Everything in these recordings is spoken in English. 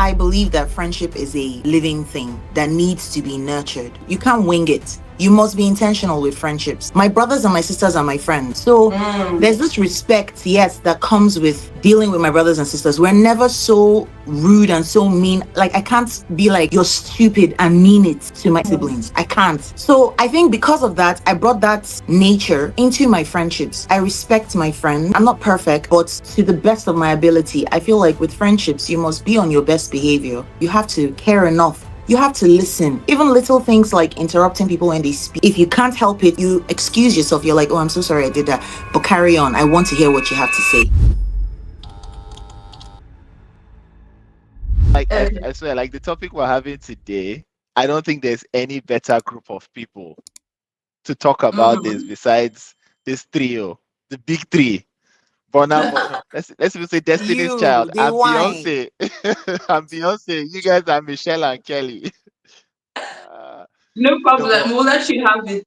I believe that friendship is a living thing that needs to be nurtured. You can't wing it. You must be intentional with friendships. My brothers and my sisters are my friends. So there's this respect, yes, that comes with dealing with my brothers and sisters. We're never so rude and so mean. Like, I can't be like, you're stupid and mean it to my siblings. I can't. So I think because of that, I brought that nature into my friendships. I respect my friends. I'm not perfect, but to the best of my ability, I feel like with friendships, you must be on your best behavior. You have to care enough. You have to listen. Even little things like interrupting people when they speak. If you can't help it, you excuse yourself. You're like, oh, I'm so sorry I did that. But carry on. I want to hear what you have to say. Like Okay. I swear, like the topic we're having today, I don't think there's any better group of people to talk about this Mm. besides this trio, the big three. Burna Boy. Let's even say Destiny's You, Child. the I'm wine. Beyonce. I'm Beyonce. You guys are Michelle and Kelly. Uh, No no, problem. We'll let you have it.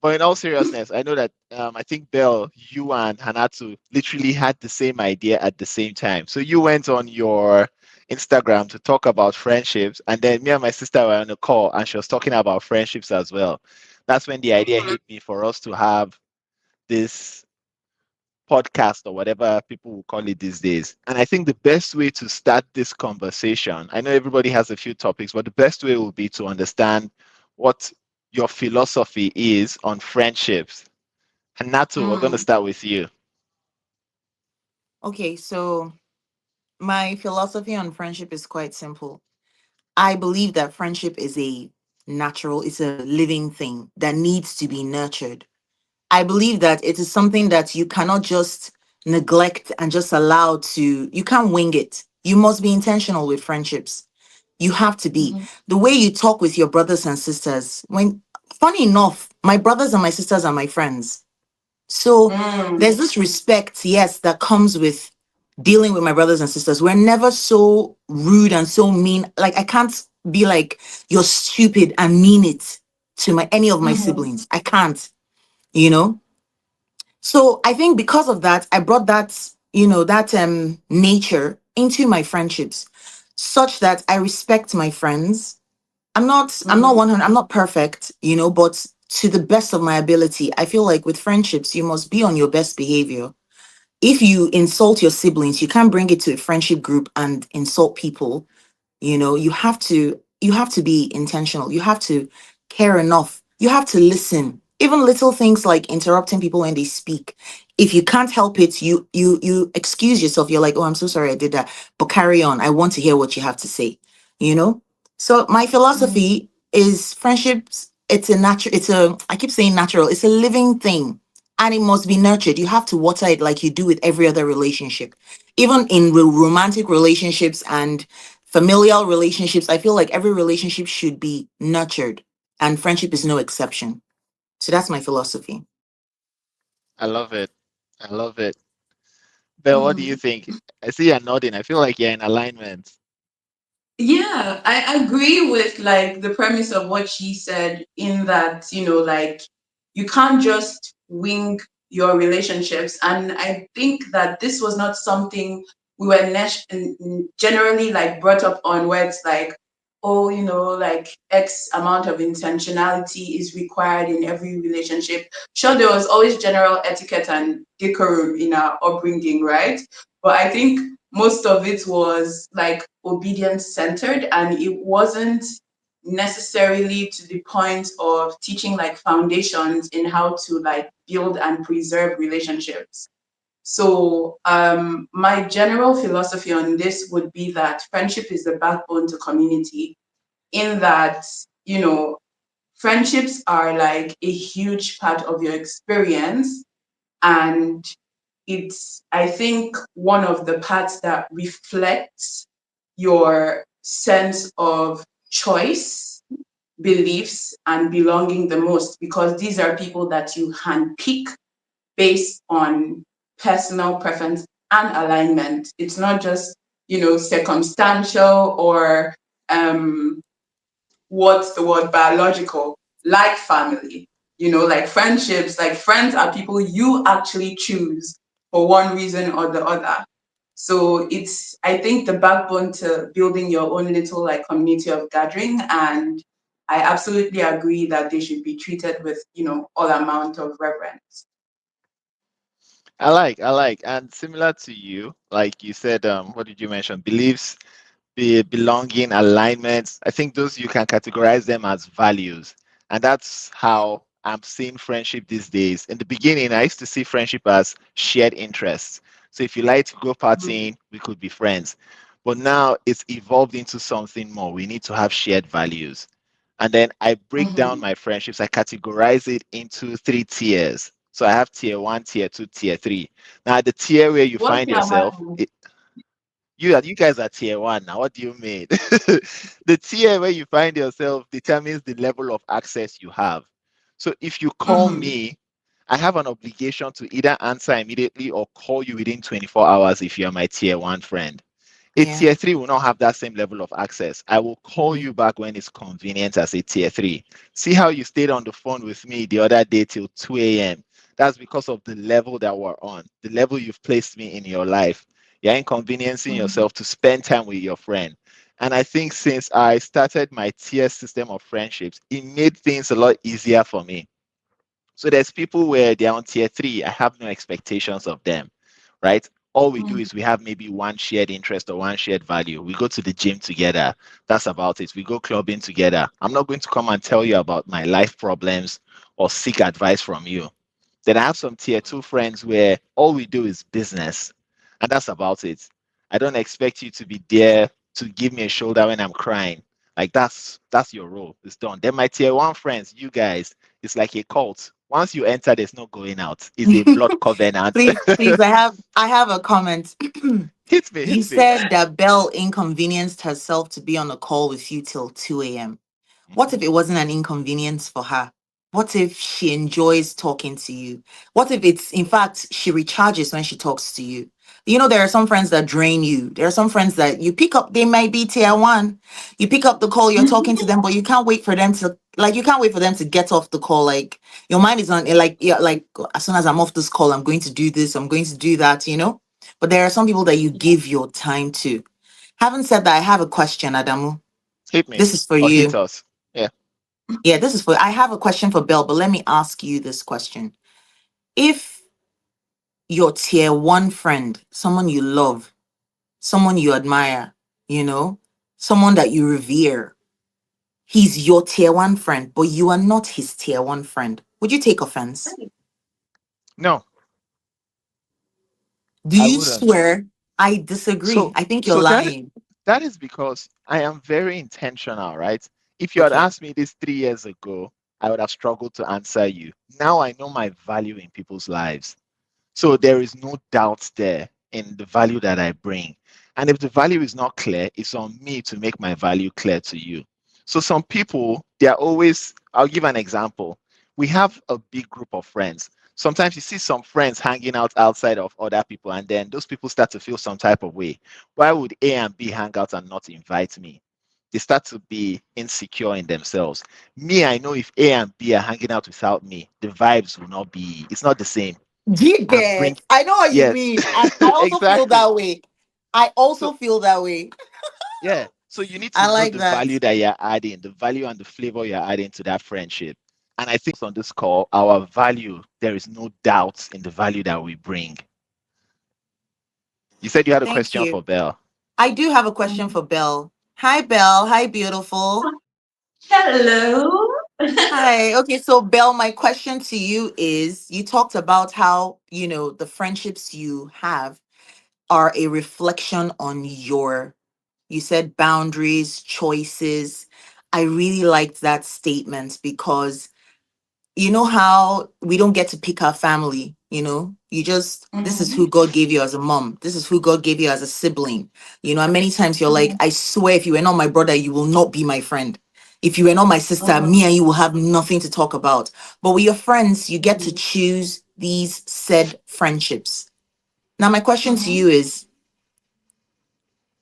but in all seriousness, I know that I think Belle, you and Hanatu literally had the same idea at the same time. So you went on your Instagram to talk about friendships, and then me and my sister were on a call, and she was talking about friendships as well. That's when the idea hit me for us to have this podcast or whatever people will call it these days. And I think the best way to start this conversation, I know everybody has a few topics, but the best way will be to understand what your philosophy is on friendships. And Nato, we're going to Mm. start with you. Okay, so my philosophy on friendship is quite simple. I believe that friendship is a natural, it's a living thing that needs to be nurtured. I believe that it is something that you cannot just neglect and just allow to, you can't wing it. You must be intentional with friendships. You have to be. Mhm. The way you talk with your brothers and sisters, when, funny enough, my brothers and my sisters are my friends. So Mm. there's this respect, yes, that comes with dealing with my brothers and sisters. We're never so rude and so mean. Like, I can't be like, you're stupid and mean it to my any of my Mhm. siblings. I can't, you know? So I think because of that, I brought that, that nature into my friendships, such that I respect my friends. I'm not Mhm. 100, I'm not perfect, but to the best of my ability, I feel like with friendships, you must be on your best behavior. If you insult your siblings, you can't bring it to a friendship group and insult people. You have to be intentional. You have to care enough. You have to listen. Even little things like interrupting people when they speak. If you can't help it, you excuse yourself. You're like, oh, I'm so sorry I did that. But carry on. I want to hear what you have to say. You know? So my Mm. philosophy is friendships, I keep saying natural, it's a living thing. And it must be nurtured. You have to water it like you do with every other relationship. Even in romantic relationships and familial relationships, I feel like every relationship should be nurtured, and friendship is no exception. So that's my philosophy. I love it. I love it. Belle, what do you Mm. think? I see you're nodding. I feel like you're in alignment. Yeah, I agree with like the premise of what she said in that, like you can't just wing your relationships. And I think that this was not something we were generally like brought up on where it's like, oh, like X amount of intentionality is required in every relationship. Sure, there was always general etiquette and decorum in our upbringing, right? But I think most of it was like obedience centered, and it wasn't necessarily to the point of teaching like foundations in how to like build and preserve relationships. So my general philosophy on this would be that friendship is the backbone to community, in that, you know friendships are like a huge part of your experience. And it's, I think, one of the parts that reflects your sense of choice, beliefs, and belonging the most, because these are people that you handpick based on personal preference and alignment. It's not just, circumstantial or um, what's the word, biological, like family. Like friendships, like friends are people you actually choose for one reason or the other. So it's, I think, the backbone to building your own little like community of gathering. And I absolutely agree that they should be treated with, all amount of reverence. I like, and similar to you, like you said, what did you mention? Beliefs, the belonging, alignments. I think those you can categorize them as values. And that's how I'm seeing friendship these days. In the beginning, I used to see friendship as shared interests. So if you like to go partying, we could be friends. But now it's evolved into something more. We need to have shared values. And then I break down Mm-hmm. my friendships. I categorize it into three tiers. So I have tier one, tier two, tier three. Now, the tier where you What's find your yourself, value? you guys are tier one now. What do you mean? The tier where you find yourself determines the level of access you have. So if you call Mm-hmm. me, I have an obligation to either answer immediately or call you within 24 hours if you're my tier one friend. A Yeah. tier three will not have that same level of access. I will call Mhm. you back when it's convenient as a tier three. See how you stayed on the phone with me the other day till 2 a.m. That's because of the level that we're on, the level you've placed me in your life. You're inconveniencing Mm-hmm. yourself to spend time with your friend. And I think since I started my tier system of friendships, it made things a lot easier for me. So there's people where they're on tier three. I have no expectations of them, right? All we do is we have maybe one shared interest or one shared value. We go to the gym together. That's about it. We go clubbing together. I'm not going to come and tell you about my life problems or seek advice from you. Then I have some tier two friends where all we do is business, and that's about it. I don't expect you to be there to give me a shoulder when I'm crying. Like that's your role. It's done. Then my tier one friends, you guys, it's like a cult. Once you enter, there's no going out. It's a blood covenant. Please, please, I have a comment. Hit me, You hit me. said that Belle inconvenienced herself to be on a call with you till 2 a.m. What if Mhm. it wasn't an inconvenience for her? What if she enjoys talking to you? What if it's, in fact, she recharges when she talks to you? There are some friends that drain you. There are some friends that you pick up, they might be tier one. You pick up the call, you're talking to them, but you can't wait for them to, you can't wait for them to get off the call. Like, your mind is on, like, yeah, like, as soon as I'm off this call, I'm going to do this, I'm going to do that. But there are some people that you give your time to. Having said that, I have a question, Adamu. Hit me This is for or hit you. us. Yeah. Yeah, I have a question for Bill, but let me ask you this question. If your tier one friend, someone you love, someone you admire, you know, someone that you revere, he's your tier one friend, but you are not his tier one friend, would you take offense? No, Do I you wouldn't. swear? I disagree. So I think you're so that lying. that is because I am very intentional, right? If you had Okay. asked me this 3 years ago, I would have struggled to answer you. Now I know my value in people's lives. So there is no doubt there in the value that I bring. And if the value is not clear, it's on me to make my value clear to you. So some people, they're always, I'll give an example. We have a big group of friends. Sometimes you see some friends hanging out outside of other people, and then those people start to feel some type of way. Why would A and B hang out and not invite me? They start to be insecure in themselves. Me, I know if A and B are hanging out without me, the vibes will not be, it's not the same. You I'm bring get. I know what you yeah, mean. And I also feel exactly. that way. I So also feel that way. yeah, so you need to I know like the that. value that you're adding, the value and the flavor you're adding to that friendship. And I think on this call, our value, there is no doubt in the value that we bring. You said you had a Thank question you. for Belle. I do have a question for Belle. Hi, Belle. Hi, beautiful. Hello. Hi. Okay, so Belle, my question to you is you talked about how, the friendships you have are a reflection on you said boundaries, choices. I really liked that statement because you know how we don't get to pick our family, you just, this is Mm-hmm. who God gave you as a mom, this is who God gave you as a sibling, and many times you're like, I swear, if you were not my brother, you will not be my friend. If you were not my sister, Mm-hmm. me and you will have nothing to talk about. But with your friends, you get to choose these said friendships. Now my question to Mm-hmm. you is,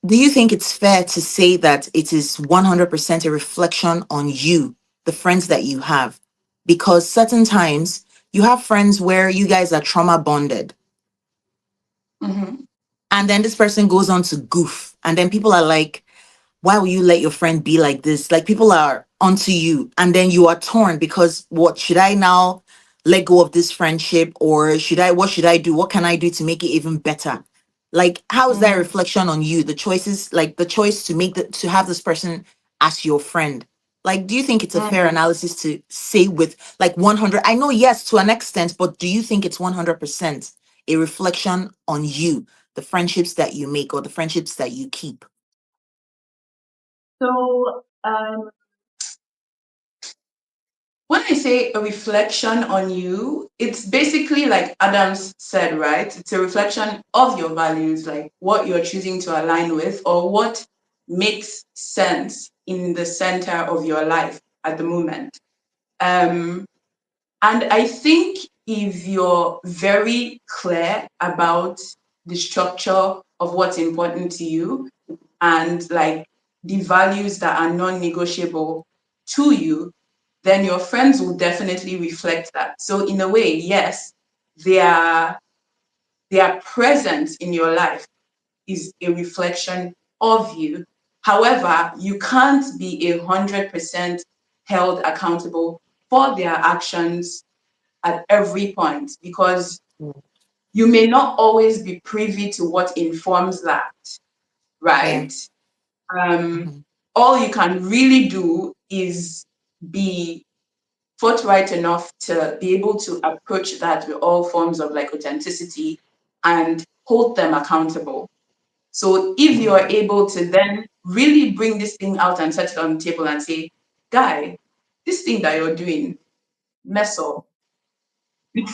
do you think it's fair to say that it is 100% a reflection on you, the friends that you have? Because certain times you have friends where you guys are trauma bonded. Mm-hmm. And then this person goes on to goof. And then people are like, why will you let your friend be like this? Like people are onto you, and then you are torn because what should I now let go of this friendship, or should I? What should I do? What can I do to make it even better? Like, how is that a Mm, reflection on you? The choices, like the choice to make the to have this person as your friend. Like, do you think it's a fair mm. analysis to say with like 100? I know, yes, to an extent, but do you think it's 100% a reflection on you, the friendships that you make or the friendships that you keep? So, when I say a reflection on you, it's basically like Adams said, right? It's a reflection of your values, like what you're choosing to align with or what makes sense in the center of your life at the moment. Um, and I think if you're very clear about the structure of what's important to you and like the values that are non-negotiable to you, then your friends will definitely reflect that. So in a way, yes, their their presence in your life is a reflection of you. However, you can't be 100% held accountable for their actions at every point because you may not always be privy to what informs that, Yeah. right? Um, Mhm. all you can really do is be forthright enough to be able to approach that with all forms of like authenticity and hold them accountable. So if Yeah. you're able to then really bring this thing out and set it on the table and say, guy, this thing that you're doing, mess up.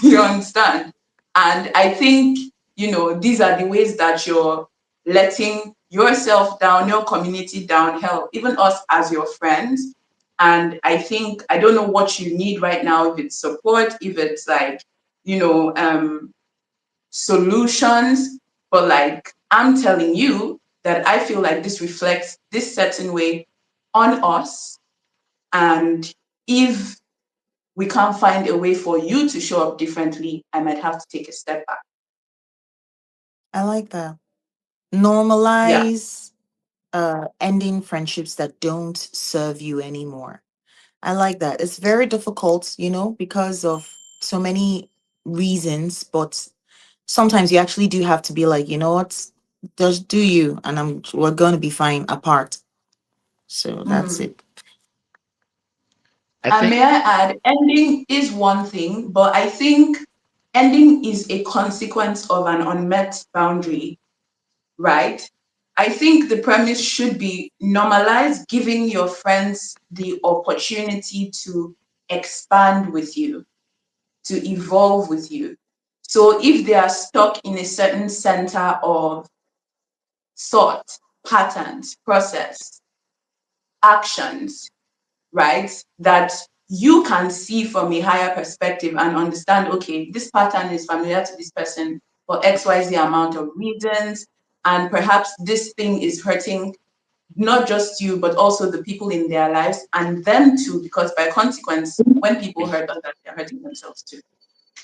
You understand? And I think, these are the ways that you're letting yourself down, your community down, hell, even us as your friends. And I think, I don't know what you need right now, if it's support, if it's like, you know, um, solutions, but like, I'm telling you that I feel like this reflects this certain way on us. And if we can't find a way for you to show up differently, I might have to take a step back. I like that. Yeah. Normalize ending friendships that don't serve you anymore. I like that. It's very difficult, because of so many reasons, but sometimes you actually do have to be like, you know what? Just do you, and we're going to be fine apart. So that's Mm. it. I And think may I add, ending is one thing, but I think ending is a consequence of an unmet boundary, right? I think the premise should be normalize giving your friends the opportunity to expand with you, to evolve with you. So if they are stuck in a certain center of thought, patterns, process, actions, right? That you can see from a higher perspective and understand, okay, this pattern is familiar to this person for XYZ amount of reasons. And perhaps this thing is hurting not just you, but also the people in their lives and them too, because by consequence, when people hurt others, they're hurting themselves too.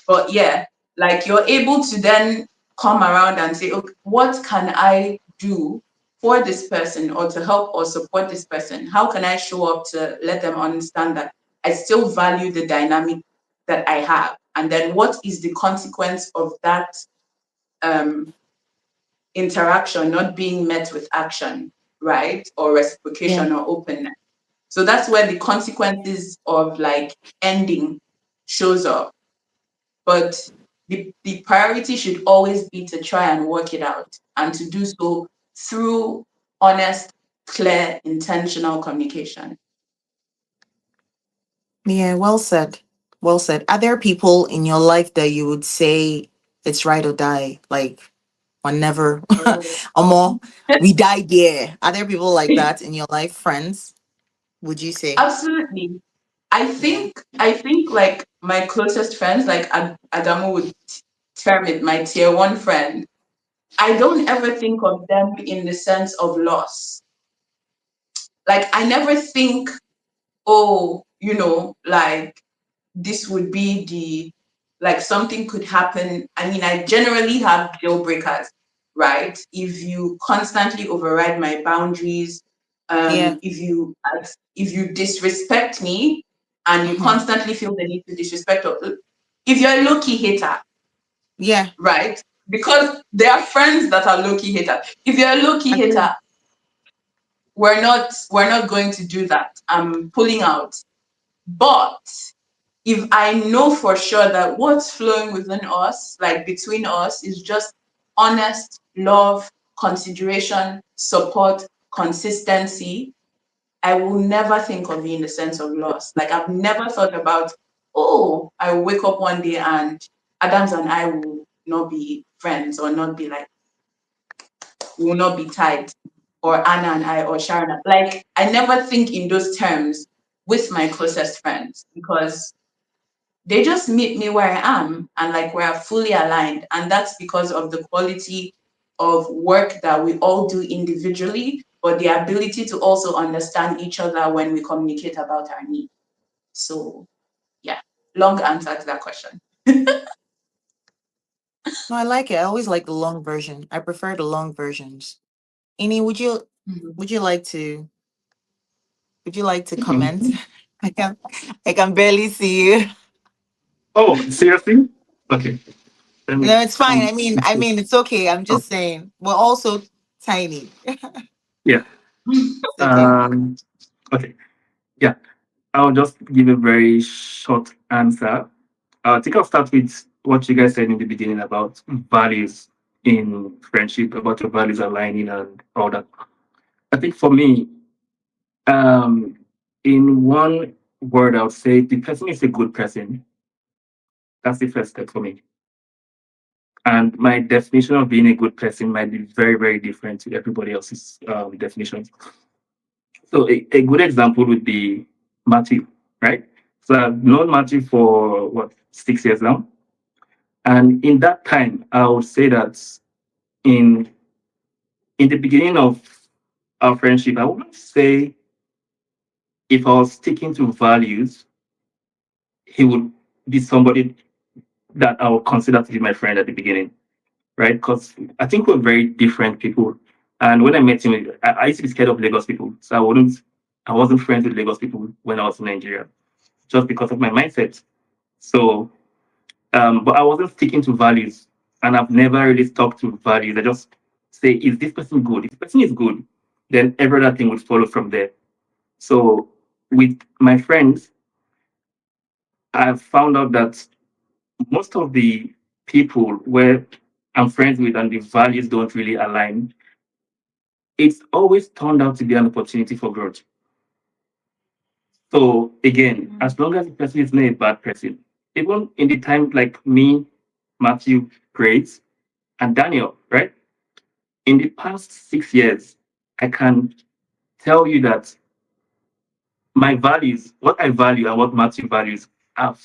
But yeah, like you're able to then come around and say, okay, what can I do for this person or to help or support this person? How can I show up to let them understand that I still value the dynamic that I have? And then what is the consequence of that um, interaction not being met with action, right? Or Yeah. reciprocation or openness. So that's where the consequences of like ending shows up, but the priority should always be to try and work it out and to do so through honest, clear, intentional communication. Yeah, well said. Well said. Are there people in your life that you would say it's ride or die? Like, or never, Oh. or more, we die there. Are there people like that in your life, friends? Would you say? Absolutely. I Yeah. think I think like my closest friends, like Adamu would term it, my tier one friend. I don't ever think of them in the sense of loss. Like I never think, oh, like this would be like something could happen. I mean, I generally have deal breakers, right? If you constantly override my boundaries, Yeah. if you disrespect me and you Hmm. constantly feel the need to disrespect, if you're a low key hater, Yeah. right? Because there are friends that are low key haters. If you're a low key Agree. hater, we're not going to do that. I'm pulling out. But if I know for sure that what's flowing within us, like between us, is just honest love, consideration, support, consistency, I will never think of it in the sense of loss. Like I've never thought about, oh, I will wake up one day and Adams and I will not be friends or not be like, we will not be tied, or Anna and I or Sharon. Like I never think in those terms with my closest friends because they just meet me where I am and like we're fully aligned. And that's because of the quality of work that we all do individually, but the ability to also understand each other when we communicate about our needs. So, yeah, long answer to that question. No, I like it. I always like the long version. I prefer the long versions. Ini, Mhm. would you like to comment? Mhm. I can I can barely see you. Oh, seriously? Okay. Let me No, it's fine. come. I mean, it's okay. I'm Oh, just saying we're also tiny. yeah. It's okay. Okay. Yeah. I'll just give a very short answer. I think I'll start with what you guys said in the beginning about values in friendship, about your values aligning and all that. I think for me, um, in one word, I would say the person is a good person. That's the first step for me. And my definition of being a good person might be very, very different to everybody else's definition. So a good example would be Matthew, right? So I've known Matthew for what, 6 years now. And in that time, I would say that in in the beginning of our friendship, I wouldn't say if I was sticking to values, he would be somebody that I would consider to be my friend at the beginning, right? Because I think we're very different people. And when I met him, I used to be scared of Lagos people. So I wasn't friends with Lagos people when I was in Nigeria, just because of my mindset. So, but I wasn't sticking to values, and I've never really stuck to values. I just say, is this person good? If the person is good, then every other thing would follow from there. So, with my friends, I've found out that most of the people where I'm friends with and the values don't really align, it's always turned out to be an opportunity for growth. So again, as long as the person is not a bad person, even in the time like me, Matthew, Praise, and Daniel, right? In the past 6 years, I can tell you that my values, what I value and what Matthew values, are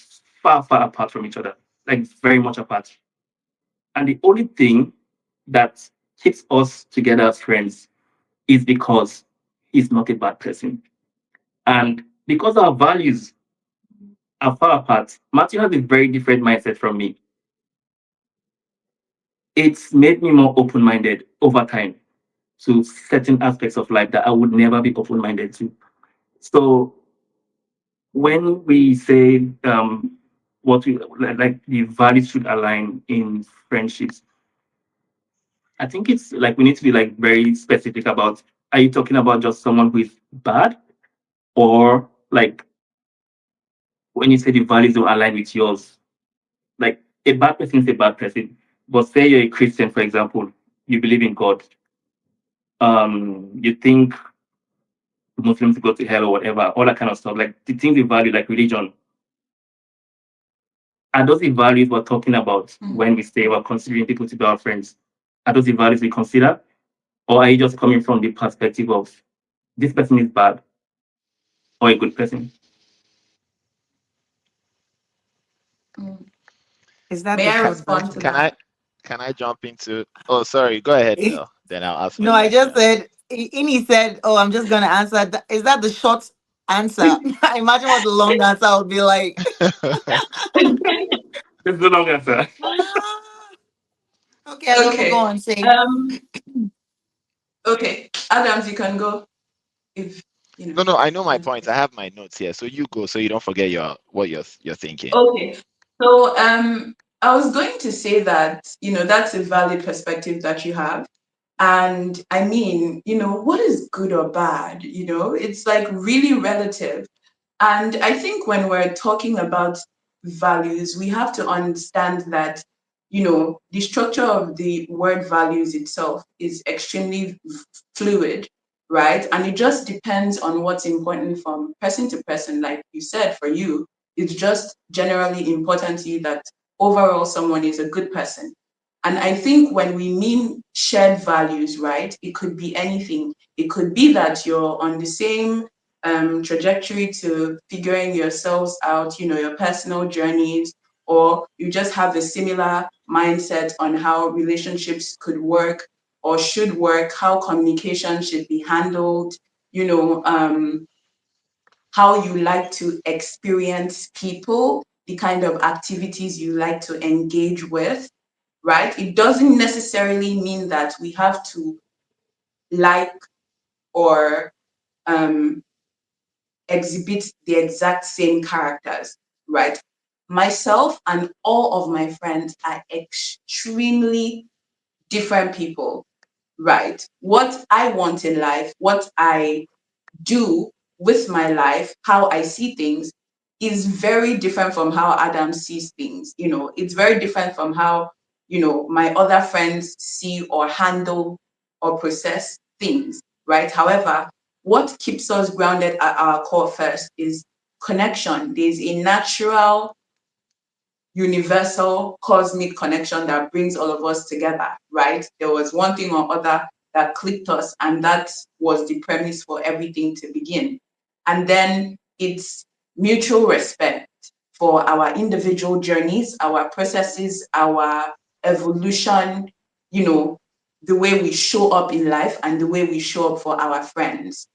far, far apart from each other, like very much apart. And the only thing that keeps us together as friends is because he's not a bad person. And because our values are far apart, Matthew has a very different mindset from me. It's made me more open minded over time to certain aspects of life that I would never be open minded to. So when we say what we like the values should align in friendships, I think it's like we need to be like very specific about, are you talking about just someone who is bad, or like when you say the values don't align with yours, like a bad person is a bad person. But say you're a Christian, for example, you believe in God, you think Muslims go to hell or whatever, all that kind of stuff, like the things you value, like religion, are those the values we're talking about Mhm. when we say we're considering people to be our friends? Are those the values we consider? Or are you just coming from the perspective of this person is bad or a good person? Mm. Is that May the I Can, short respond to version? can that? I jump into? Oh, sorry. Go ahead, Bill. Then I'll ask my No, I just question. said. Ini said, "Oh, I'm just gonna answer." Is that the short answer? Imagine what the long answer would be like. It's no longer, sir. Okay, Adolfo, go Okay. on, say. Um. Okay, Adams, you can go if you know. No, no, I know my That's points. I have my notes here, so you go, so you don't forget what you're thinking. okay. So I was going to say that that's a valid perspective that you have. And I mean, what is good or bad? It's like really relative. And I think when we're talking about values, we have to understand that, the structure of the word values itself is extremely fluid, right? And it just depends on what's important from person to person. Like you said, for you, it's just generally important to you that overall someone is a good person. And I think when we mean shared values, right, it could be anything. It could be that you're on the same trajectory to figuring yourselves out, your personal journeys, or you just have a similar mindset on how relationships could work or should work, how communication should be handled, you know, um, how you like to experience people, the kind of activities you like to engage with, right? It doesn't necessarily mean that we have to like or um, exhibit the exact same characters, right? Myself and all of my friends are extremely different people, right? What I want in life, what I do with my life, how I see things, is very different from how Adam sees things. It's very different from how, my other friends see or handle or process things, right? However, what keeps us grounded at our core first is connection. There's a natural universal cosmic connection that brings all of us together, right? There was one thing or other that clicked us, and that was the premise for everything to begin. And then it's mutual respect for our individual journeys, our processes, our evolution, the way we show up in life and the way we show up for our friends.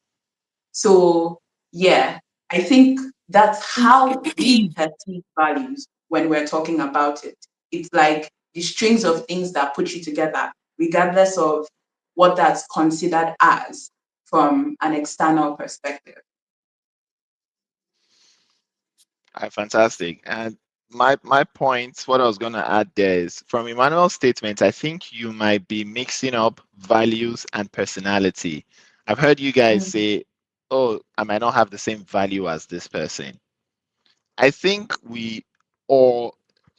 So, yeah, I think that's how we perceive values when we're talking about it. It's like the strings of things that put you together, regardless of what that's considered as from an external perspective. Fantastic. And my point, what I was gonna add there is from Emmanuel's statement, I think you might be mixing up values and personality. I've heard you guys Mm. say, "Oh, I might not have the same value as this person." I think or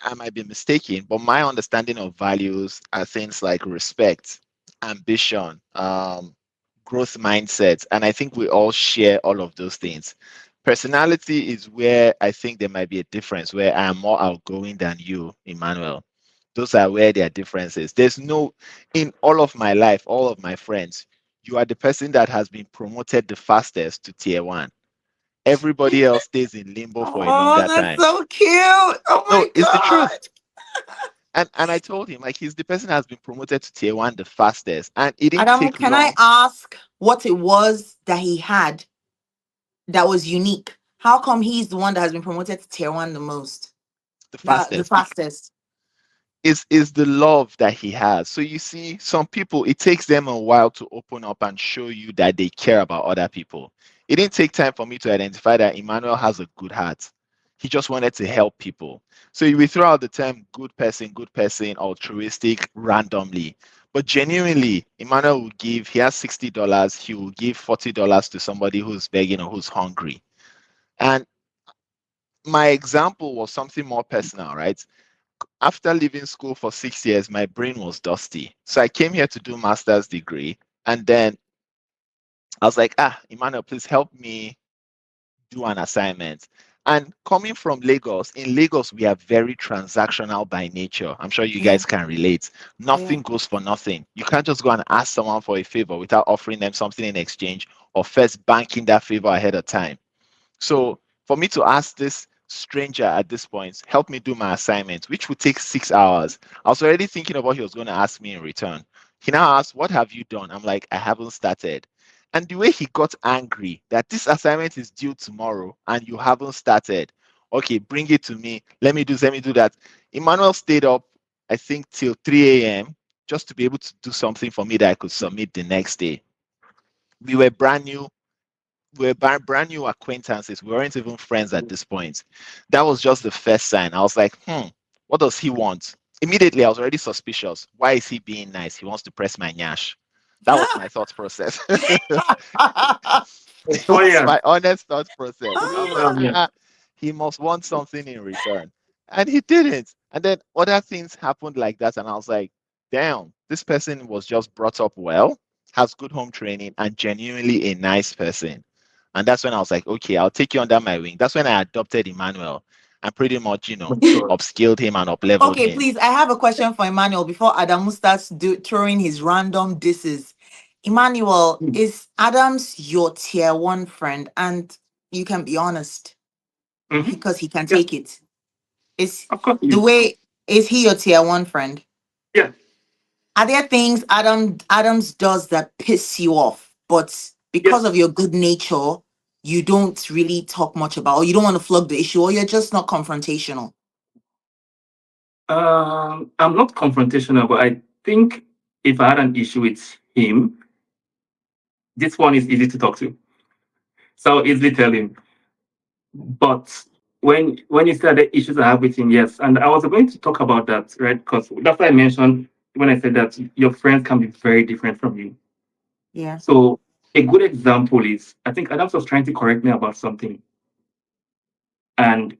I might be mistaken, but my understanding of values are things like respect, ambition, growth mindset, and I think we all share all of those things. Personality is where I think there might be a difference, where I am more outgoing than you, Emmanuel. Those are where there are differences. There's no, in all of my life, all of my friends, you are the person that has been promoted the fastest to tier one. Everybody else stays in limbo for a Oh, longer that's time. so cute. Oh No, my it's the God. truth. And I told him like he's the person that has been promoted to tier one the fastest, and it didn't Adamu, take can I long. ask what it was that he had that was unique? How come he's the one that has been promoted to tier one the most? The The fastest fastest. is the love that he has. So you see, some people it takes them a while to open up and show you that they care about other people. It didn't take time for me to identify that Emmanuel has a good heart. He just wanted to help people. So we throw out the term good person, altruistic randomly. But genuinely, Emmanuel will give, he has $60, he will give $40 to somebody who's begging or who's hungry. And my example was something more personal, right? After leaving school for 6 years, my brain was dusty. So I came here to do master's degree. And then I was like, Emmanuel, please help me do an assignment. And coming from Lagos, in Lagos, we are very transactional by nature. I'm sure you Yeah, guys can relate. yeah. Nothing goes for nothing. You can't just go and ask someone for a favor without offering them something in exchange or first banking that favor ahead of time. So for me to ask this stranger at this point, help me do my assignment, which would take 6 hours, I was already thinking of what he was going to ask me in return. He now asked, "What have you done?" I'm like, "I haven't started." And the way he got angry that this assignment is due tomorrow and you haven't started. Okay, bring it to me. Let me do that. Emmanuel stayed up, I think, till 3 a.m. just to be able to do something for me that I could submit the next day. We were brand new. We were brand new acquaintances. We weren't even friends at this point. That was just the first sign. I was like, what does he want? Immediately, I was already suspicious. Why is he being nice? He wants to press my nyash. That was my thought process. It Oh was yeah. my honest thought process. I was like, Yeah. he must want something in return. And he didn't. And then other things happened like that. And I was like, damn, this person was just brought up well, has good home training, and genuinely a nice person. And that's when I was like, okay, I'll take you under my wing. That's when I adopted Emmanuel and pretty much, Sure. upskilled him and upleveled Okay, him. please. I have a question for Emmanuel before Adamu starts throwing his random disses. Emmanuel, is Adams your tier one friend? And you can be honest Mm-hmm. because he can Yeah, take it. Is of course it the is. way is he your tier one friend? Yeah. Are there things Adams does that piss you off, but because of Yes. your good nature, you don't really talk much about, or you don't want to flog the issue, or you're just not confrontational? I'm not confrontational, but I think if I had an issue with him, this one is easy to talk to. So I'll easily tell him. But when you said the issues I have with him, yes. And I was going to talk about that, right? Because that's why I mentioned when I said that your friends can be very different from you. Yeah. So a good example is I think Adams was trying to correct me about something. And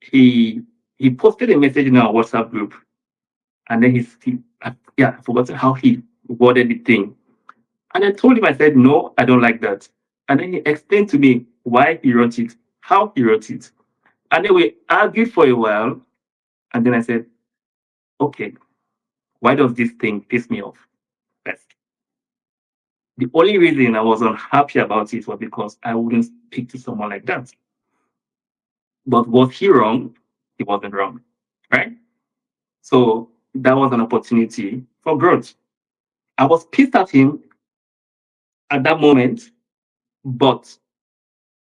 he he posted a message in our WhatsApp group, and then yeah, I forgot how he worded the thing. And I told him, I said, no, I don't like that. And then he explained to me why he wrote it, how he wrote it. And then we argued for a while. And then I said, okay, why does this thing piss me off? First, the only reason I was unhappy about it was because I wouldn't speak to someone like that. But was he wrong? He wasn't wrong, right? So that was an opportunity for growth. I was pissed at him at that moment, but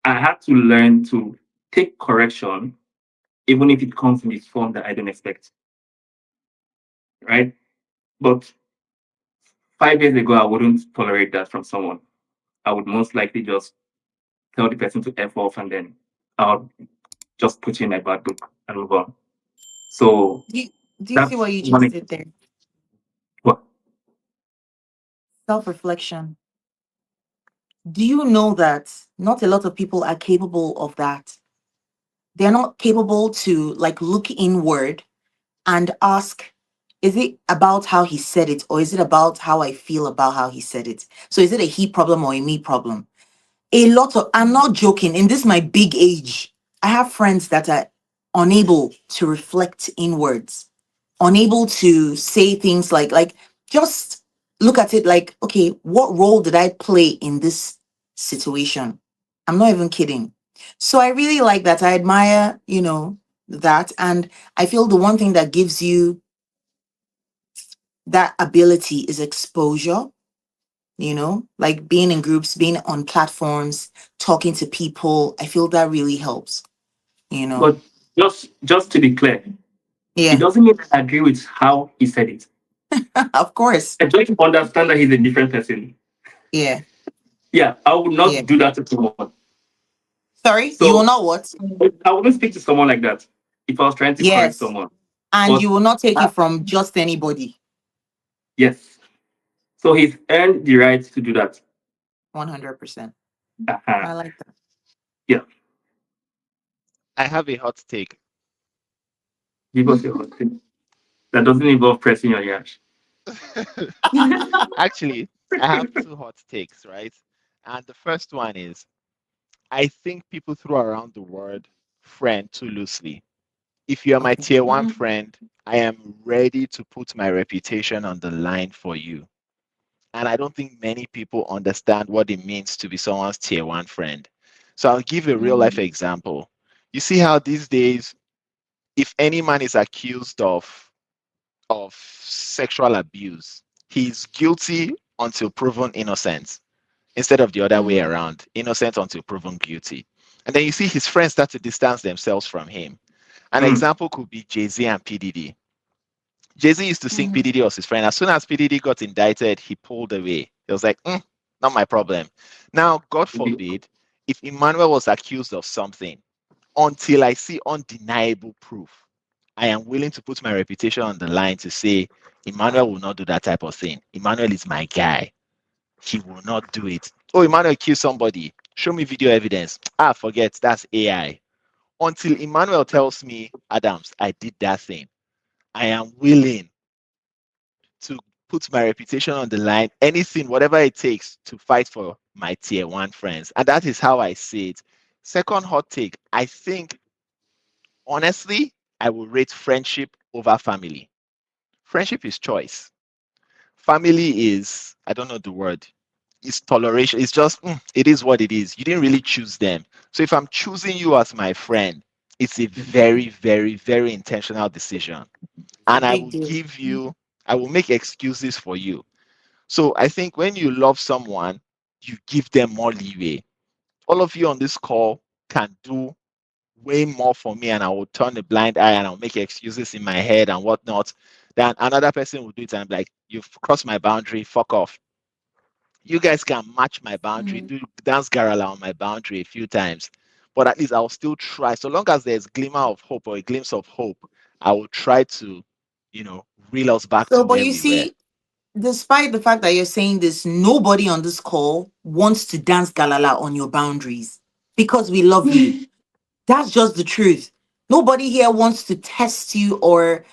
I had to learn to take correction, even if it comes in this form that I don't expect, right? But 5 years ago, I wouldn't tolerate that from someone. I would most likely just tell the person to F off and then I'll just put you in my bad book and move on. So Do you, do you see that's what you one just did example. there? What? Self reflection. Do you know that not a lot of people are capable of that? They're not capable to like look inward and ask, is it about how he said it, or is it about how I feel about how he said it? So is it a he problem or a me problem? A lot of, I'm not joking, in this my big age, I have friends that are unable to reflect inwards, unable to say things like just look at it like, okay, what role did I play in this situation? I'm not even kidding. So I really like that. I admire, that. And I feel the one thing that gives you that ability is exposure, like being in groups, being on platforms, talking to people. I feel that really helps, you know. But just to be clear, it Yeah, doesn't mean I agree with how he said it. of course. I just understand that he's a different person. Yeah, Yeah, I would yeah. not do that to someone. Sorry, you will So not what? I wouldn't speak to someone like that if I was trying to correct Yes. someone. And But you will not take uh, it from just anybody. yes, so he's earned the right to do that. 100%. Uh-huh. I like that. Yeah, I have a hot take. give us your hot take. That doesn't involve pressing your yash. Actually, I have two hot takes, right? And the first one is I think people throw around the word friend too loosely. If you're my Okay. tier one friend, I am ready to put my reputation on the line for you. And I don't think many people understand what it means to be someone's tier one friend. So I'll give a real life example. You see how these days, if any man is accused of sexual abuse, he's guilty until proven innocent, instead of the other way Mm, around, innocent until proven guilty. And then you see his friends start to distance themselves from him. An Mm, example could be Jay-Z and PDD. Jay-Z used to think P. Mhm. Diddy was his friend. As soon as P. Diddy got indicted, he pulled away. He was like, not my problem. Now, God forbid, if Emmanuel was accused of something, until I see undeniable proof, I am willing to put my reputation on the line to say, Emmanuel will not do that type of thing. Emmanuel is my guy. He will not do it. Oh, Emmanuel killed somebody. Show me video evidence. Ah, forget, that's AI. Until Emmanuel tells me, Adams, I did that thing, I am willing to put my reputation on the line, anything, whatever it takes to fight for my tier one friends. And that is how I see it. Second hot take, I think, honestly, I will rate friendship over family. Friendship is choice. Family is, I don't know the word, it's toleration. It's just, it is what it is. You didn't really choose them. So if I'm choosing you as my friend, it's a very, very, very intentional decision. It's a And I big will deal. give you, I will make excuses for you. So I think when you love someone, you give them more leeway. All of you on this call can do way more for me, and I will turn a blind eye and I'll make excuses in my head and whatnot. Then another person will do it and I'm like, you've crossed my boundary, fuck off. You guys can match my boundary, Mhm. do dance garala on my boundary a few times, but at least I'll still try. So long as there's glimmer of hope or a glimpse of hope, I will try to, you know, reel us back So, to but where you we were. see, despite the fact that you're saying this, nobody on this call wants to dance galala on your boundaries because we love you. That's just the truth. Nobody here wants to test you or,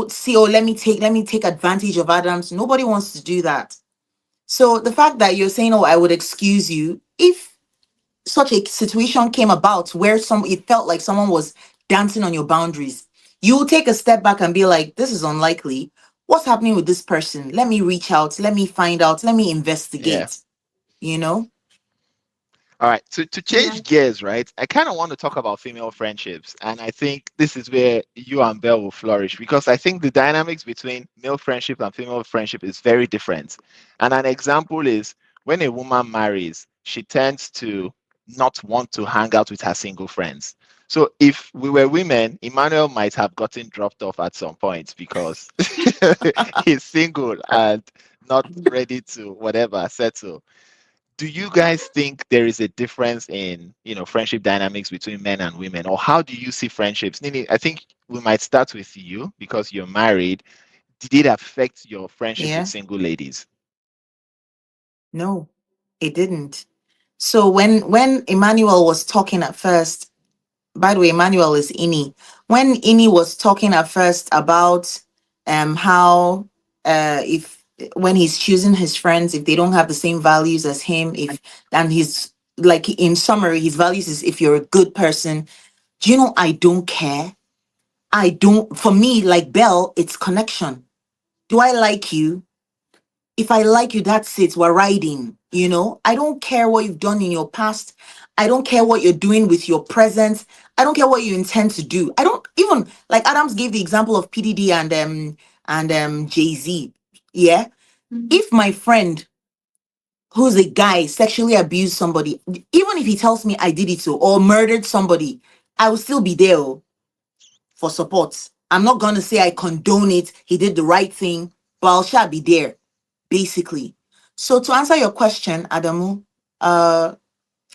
see, oh, let me take advantage of Adams. Nobody wants to do that. So the fact that you're saying, oh, I would excuse you if such a situation came about where it felt like someone was dancing on your boundaries, you will take a step back and be like, this is unlikely. What's happening with this person? Let me reach out, let me find out, let me Yeah. investigate, you know? All right. To Yeah. change gears, right? I kind of want to talk about female friendships. And I think this is where you and Belle will flourish because I think the dynamics between male friendship and female friendship is very different. And an example is when a woman marries, she tends to not want to hang out with her single friends. So if we were women, Emmanuel might have gotten dropped off at some point because he's single and not ready to whatever settle. Do you guys think there is a difference in friendship dynamics between men and women, or how do you see friendships? Nini, I think we might start with you because you're married. Did it affect your friendship with Yeah. single ladies? No, it didn't. So when Emmanuel was talking at first, by the way, Emmanuel is Ini. When Ini was talking at first about how if when he's choosing his friends, if they don't have the same values as him, if and he's like in summary, his values is if you're a good person. Do you know I don't care? I don't for me, like Belle, it's connection. Do I like you? If I like you, that's it. We're riding. I don't care what you've done in your past. I don't care what you're doing with your present. I don't care what you intend to do. I don't even like Adams gave the example of PDD and Jay-Z. Yeah. Mhm. If my friend who's a guy sexually abused somebody, even if he tells me I did it so or murdered somebody, I will still be there for support. I'm not gonna say I condone it. He did the right thing, but I'll shall be there basically. So to answer your question, Adamu, uh,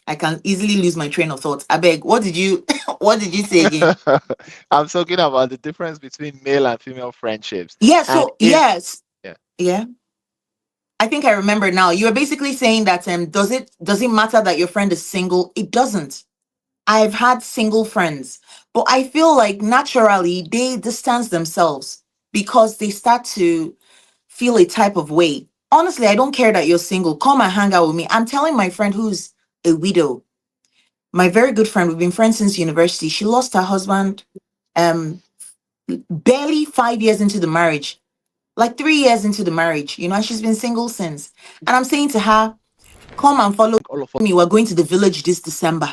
I can easily lose my train of thought. I beg, what did you what did you say again? I'm talking about the difference between male and female friendships. Yeah, And so if yes. yeah, Yeah. I think I remember now. You were basically saying that does it matter that your friend is single? It doesn't. I've had single friends, but I feel like naturally they distance themselves because they start to feel a type of way. Honestly, I don't care that you're single. Come and hang out with me. I'm telling my friend who's a widow, my very good friend, we've been friends since university. She lost her husband um barely 5 years into the marriage, like 3 years into the marriage, and she's been single since. And I'm saying to her, come and follow all of me. We're going to the village this December.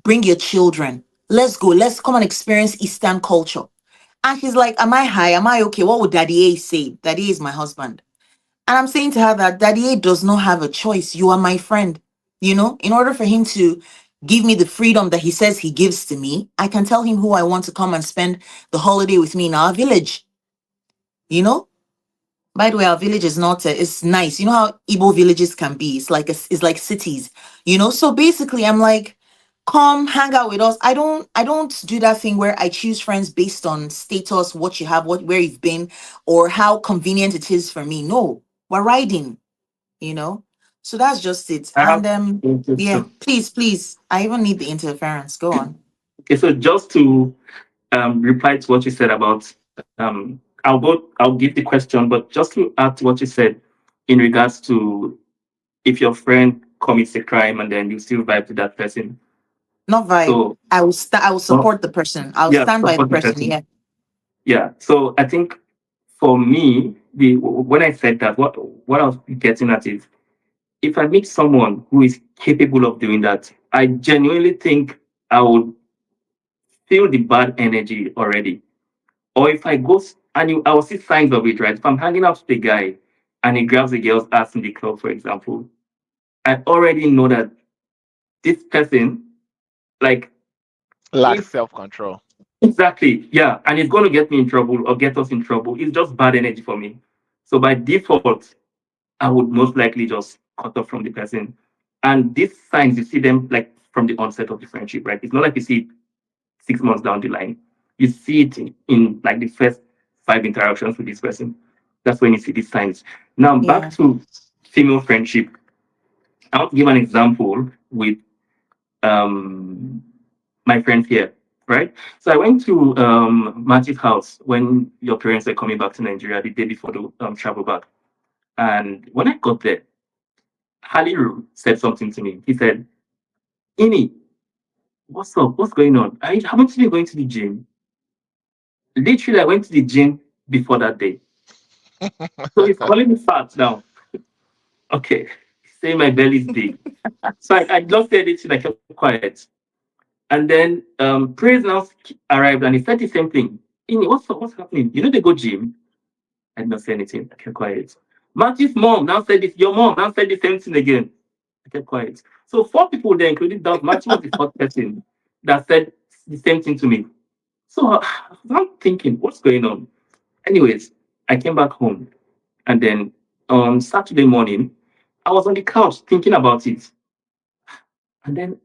Bring your children. Let's go. Let's come and experience Eastern culture. And she's like, am I high? Am I okay? What would Daddy A say? Daddy A is my husband. And I'm saying to her that Daddy A does not have a choice. You are my friend. In order for him to give me the freedom that he says he gives to me, I can tell him who I want to come and spend the holiday with me in our village. you know. By the way, our village is not. It's nice. You know how Igbo villages can be. It's like cities. You know. So basically, I'm like, come hang out with us. I don't do that thing where I choose friends based on status, what you have, where you've been, or how convenient it is for me. No, we're riding. You know. So that's just it. I have And yeah. so Please. I even need the interference. Go on. okay, so just to reply to what you said about I'll give the question, but just to add to what you said in regards to if your friend commits a crime and then you still vibe to that person. Not vibe. So I will well, support the person. I'll yeah, stand by the support the person. person. Yeah. Yeah. So I think for me, the when I said that, what I was getting at is if I meet someone who is capable of doing that, I genuinely think I would feel the bad energy already. Or if I go and I will see signs of it, right? If I'm hanging out with a guy and he grabs a girl's ass in the club, for example, I already know that this person, like, Lacks if self-control. exactly, yeah, and it's going to get me in trouble or get us in trouble, it's just bad energy for me. So by default, I would most likely just cut off from the person. And these signs, you see them like from the onset of the friendship, right? It's not like you see it 6 months down the line. You see it in like the first 5 interactions with this person. That's when you see these signs. Now back Yeah. to female friendship. I want to give an example with um my friend here, right? So I went to Matthew's house when your parents were coming back to Nigeria the day before the travel back. And when I got there, Haliru said something to me. He said, Ini, what's up? What's going on? I haven't you been going to the gym? Literally, I went to the gym before that day. So he's calling me fat now. Okay. He's saying my belly is big. So I just said it, I kept quiet. And then Praise now arrived and he said the same thing. Ini, what's up? What's happening? You know they go gym? I did not say anything. I kept quiet. Matthew's mom now said this. Your mom now said the same thing again. I kept quiet. So four people there, including that Matthew was the fourth person that said the same thing to me. So I'm thinking, what's going on? Anyways, I came back home and then on Saturday morning, I was on the couch thinking about it. And then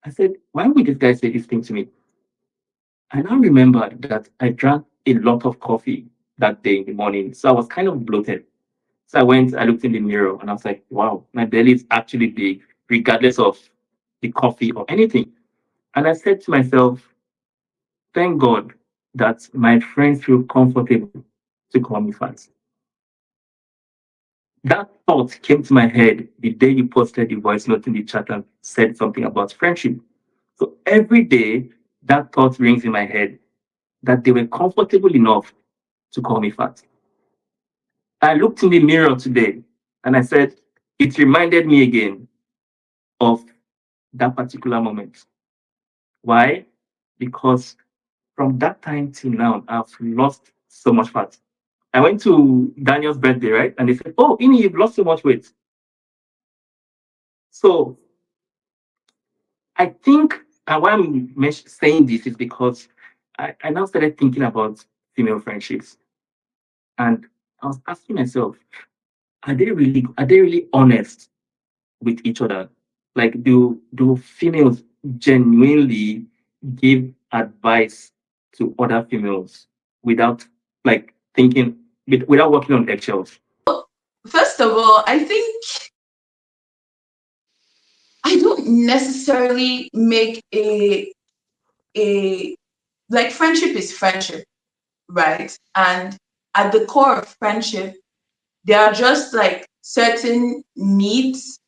I said, why would this guy say this thing to me? I now remembered that I drank a lot of coffee that day in the morning. So I was kind of bloated. So I looked in the mirror and I was like, wow, my belly is actually big, regardless of the coffee or anything. And I said to myself, thank God that my friends feel comfortable to call me fat. That thought came to my head the day you posted the voice note in the chat and said something about friendship. So every day, that thought rings in my head that they were comfortable enough to call me fat. I looked in the mirror today and I said, it reminded me again of that particular moment. Why? Because from that time till now, I've lost so much fat. I went to Daniel's birthday, right? And they said, oh, Ini, you've lost so much weight. So I think, and why I'm saying this is because I now started thinking about female friendships, and I was asking myself, are they really honest with each other? Like, do females genuinely give advice to other females without like thinking without working on eggshells? First of all, I think I don't necessarily make a like friendship is friendship, right? And at the core of friendship, there are just like certain needs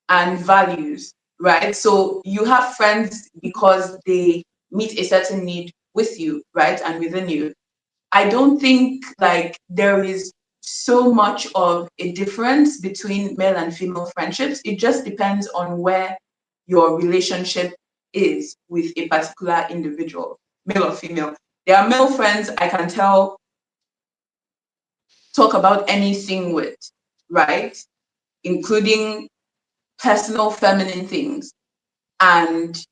and values, right? So you have friends because they meet a certain need with you, right? And within you. I don't think like there is so much of a difference between male and female friendships. It just depends on where your relationship is with a particular individual, male or female. There are male friends I can talk about anything with, right? Including personal feminine things, and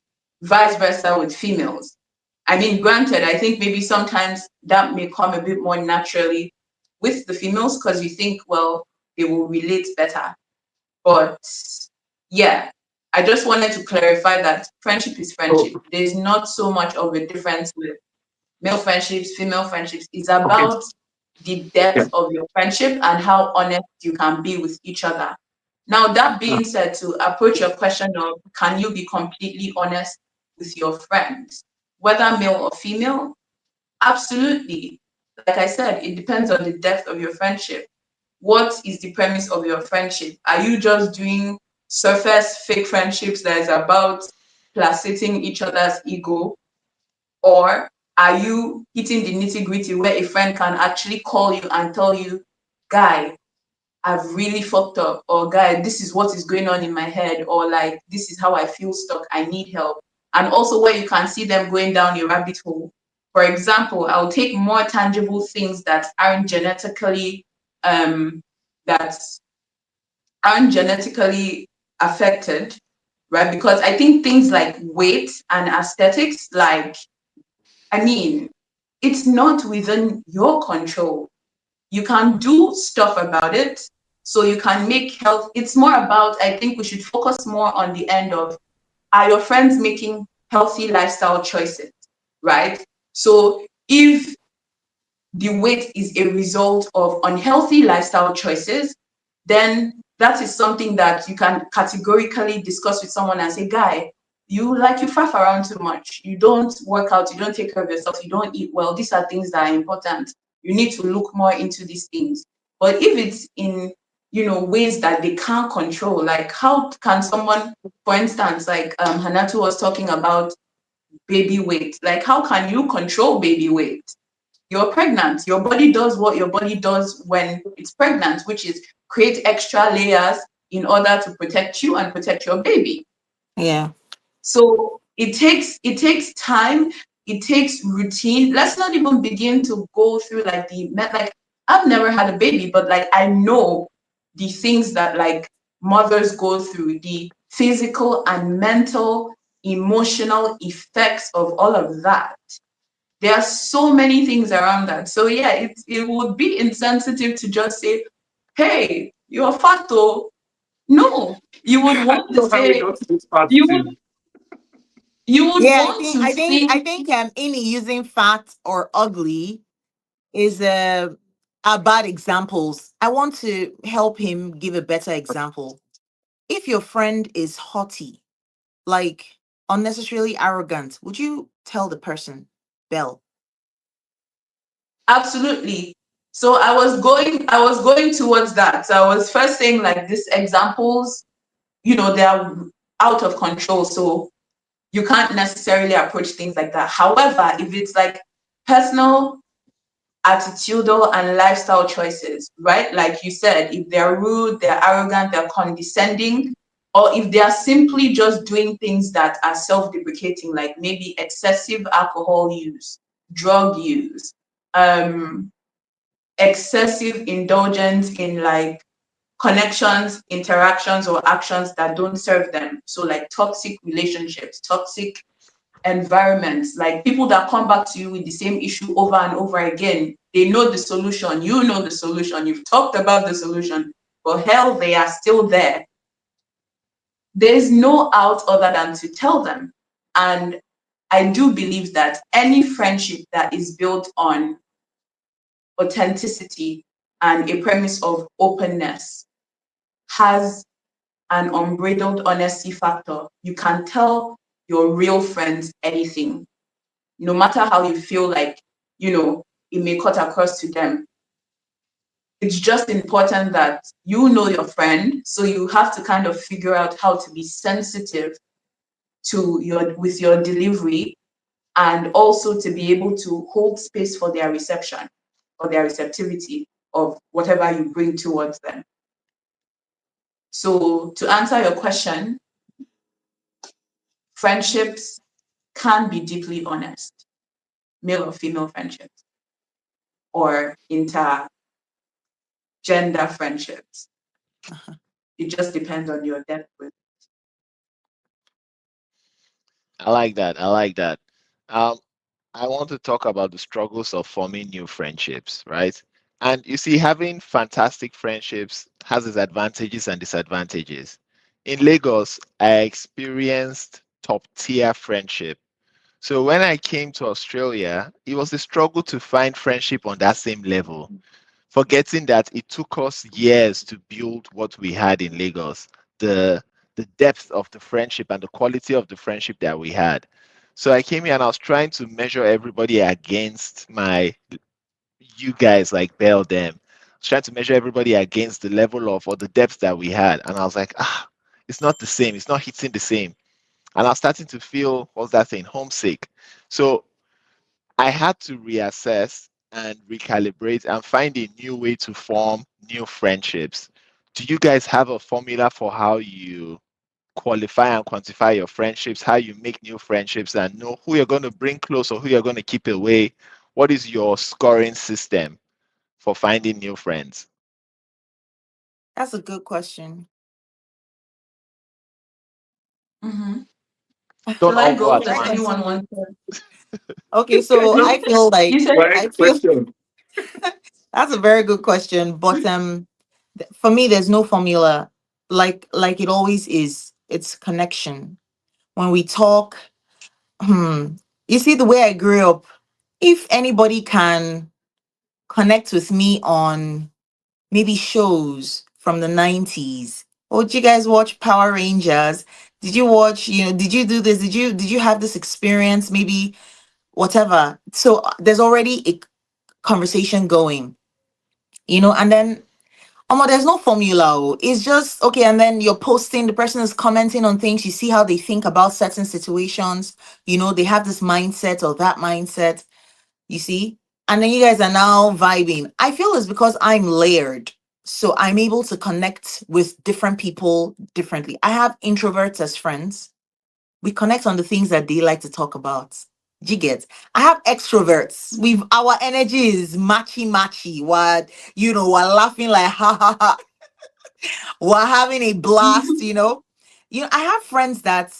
vice versa with females. I mean, granted, I think maybe sometimes that may come a bit more naturally with the females because you think, well, they will relate better. But yeah, I just wanted to clarify that friendship is Oh, friendship. There's not so much of a difference with male friendships, female friendships. It's okay. about the Yeah. depth of your friendship and how honest you can be with each other. Now, that Uh, being said, to approach your question of can you be completely honest with your friends, whether male or female? Absolutely. Like I said, it depends on the depth of your friendship. What is the premise of your friendship? Are you just doing surface fake friendships that is about placating each other's ego? Or are you hitting the nitty gritty where a friend can actually call you and tell you, guy, I've really fucked up, or guy, this is what is going on in my head, or like, this is how I feel stuck, I need help. And also where you can see them going down a rabbit hole. For example, I'll take more tangible things um, that aren't genetically affected, right? Because I think things like weight and aesthetics, like, I mean, it's not within your control. You can do stuff about it so you can make health. It's more about, I think we should focus more on the end of, are your friends making healthy lifestyle choices, right? So if the weight is a result of unhealthy lifestyle choices, then that is something that you can categorically discuss with someone and say, guy, you faff around too much. You don't work out, you don't take care of yourself, you don't eat well. These are things that are important. You need to look more into these things. But if it's in, ways that they can't control, like how can someone, for instance, like Hanatu was talking about baby weight, like how can you control baby weight? You're pregnant. Your body does what your body does when it's pregnant, which is create extra layers in order to protect you and protect your baby. Yeah. So it takes time, it takes routine. Let's not even begin to go through like like I've never had a baby, but like I know the things that like mothers go through, the physical and mental, emotional effects of all of that. There are so many things around that. So yeah, it would be insensitive to just say, "Hey, you're fat." Though no, you would I want don't to know how we say got to this part you would too. you would Yeah, want to say I think Amy using fat or ugly is are bad examples. I want to help him give a better example. If your friend is haughty, like unnecessarily arrogant, would you tell the person, Belle? absolutely. So I was going towards that. So I was first saying like these examples, they are out of control. So you can't necessarily approach things like that. However, if it's like personal attitudinal and lifestyle choices, right? Like you said, if they're rude, they're arrogant, they're condescending, or if they are simply just doing things that are self deprecating, like maybe excessive alcohol use, drug use, um, excessive indulgence in like connections, interactions, or actions that don't serve them. So, like toxic relationships, toxic environments, like people that come back to you with the same issue over and over again. They know the solution, you know the solution, you've talked about the solution, but hell, they are still there. There's no out other than to tell them. And I do believe that any friendship that is built on authenticity and a premise of openness has an unbridled honesty factor. You can tell your real friends anything, no matter how you feel like, it may cut across to them. It's just important that you know your friend. So you have to kind of figure out how to be sensitive to with your delivery and also to be able to hold space for their reception or their receptivity of whatever you bring towards them. So to answer your question, friendships can be deeply honest, male or female friendships, or gender friendships. It just depends on your depth with. I like that. I like that. Um, I want to talk about the struggles of forming new friendships, right? And you see, having fantastic friendships has its advantages and disadvantages. In Lagos, I experienced top tier friendship. So when I came to Australia, it was a struggle to find friendship on that same level, forgetting that it took us years to build what we had in Lagos, the the depth of the friendship and the quality of the friendship that we had. So I came here and I was trying to measure everybody against my you guys like Bell them. I was trying to measure everybody against the level of or the depth that we had. And I was like, it's not the same. It's not hitting the same. And I was starting to feel, what's that thing, homesick. So I had to reassess and recalibrate and find a new way to form new friendships. Do you guys have a formula for how you qualify and quantify your friendships, how you make new friendships and know who you're going to bring close or who you're going to keep away? What is your scoring system for finding new friends? That's a good question. Mm-hmm. Don't Shall all I go go? at Should I Does anyone once. continue? want to? Okay, so No, I feel you like said. I Right feel question. that's a very good question, but for me there's no formula, like it always is. It's connection. When we talk, hmm, you see the way I grew up, if anybody can connect with me on maybe shows from the 90s. Oh, did you guys watch Power Rangers? Did you watch, did you do this? Did you have this experience? Maybe whatever. So there's already a conversation going, and then there's no formula. It's just okay, and then you're posting, the person is commenting on things, you see how they think about certain situations, they have this mindset or that mindset, you see? And then you guys are now vibing. I feel it's because I'm layered. So I'm able to connect with different people differently. I have introverts as friends. We connect on the things that they like to talk about. Do you get? I have extroverts. We've our energy is matchy matchy. What we're laughing like ha ha ha, we're having a blast, I have friends that,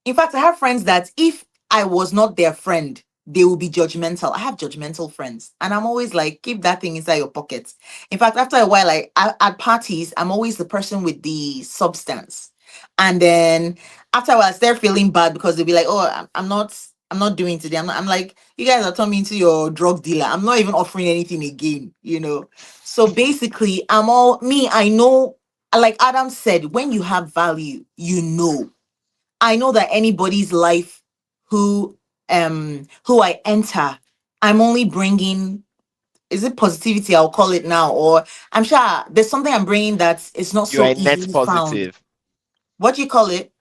in fact, I have friends that if I was not their friend, they will be judgmental. I have judgmental friends, and I'm always like, keep that thing inside your pocket. In fact, after a while, at parties, I'm always the person with the substance. And then after a while, I start feeling bad because they'll be like, oh, I'm not doing today. I'm like, you guys are turning me into your drug dealer. I'm not even offering anything again. So basically, I'm all me. I know, like Adam said, when you have value, I know that anybody's life who I enter, I'm only bringing, is it positivity, I'll call it now, or I'm sure there's something I'm bringing that is not You are so a net easily found. positive. What do you call it?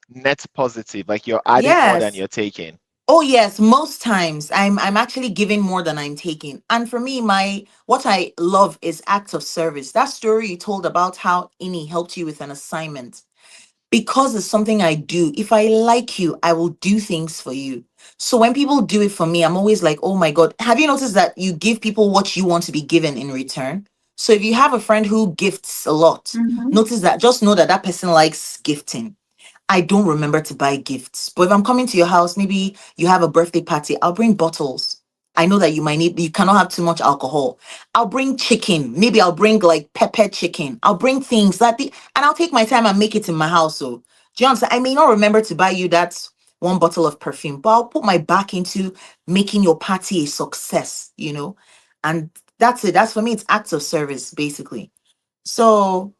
Net positive, like you're adding more than Yes. you're taking. Oh yes, most times I'm actually giving more than I'm taking. And for me, my what I love is acts of service. That story you told about how Ini helped you with an assignment, because it's something I do. If I like you, I will do things for you. So when people do it for me, I'm always like, oh my God. Have you noticed that you give people what you want to be given in return? So if you have a friend who gifts a lot, Mm-hmm. notice that, just know that that person likes gifting. I don't remember to buy gifts. But if I'm coming to your house, maybe you have a birthday party, I'll bring bottles. I know that you cannot have too much alcohol. I'll bring chicken. Maybe I'll bring like pepper chicken. I'll bring things and I'll take my time and make it in my house. So, do you understand? I may not remember to buy you that one bottle of perfume, but I'll put my back into making your party a success. And that's it. That's for me, it's acts of service, basically. So,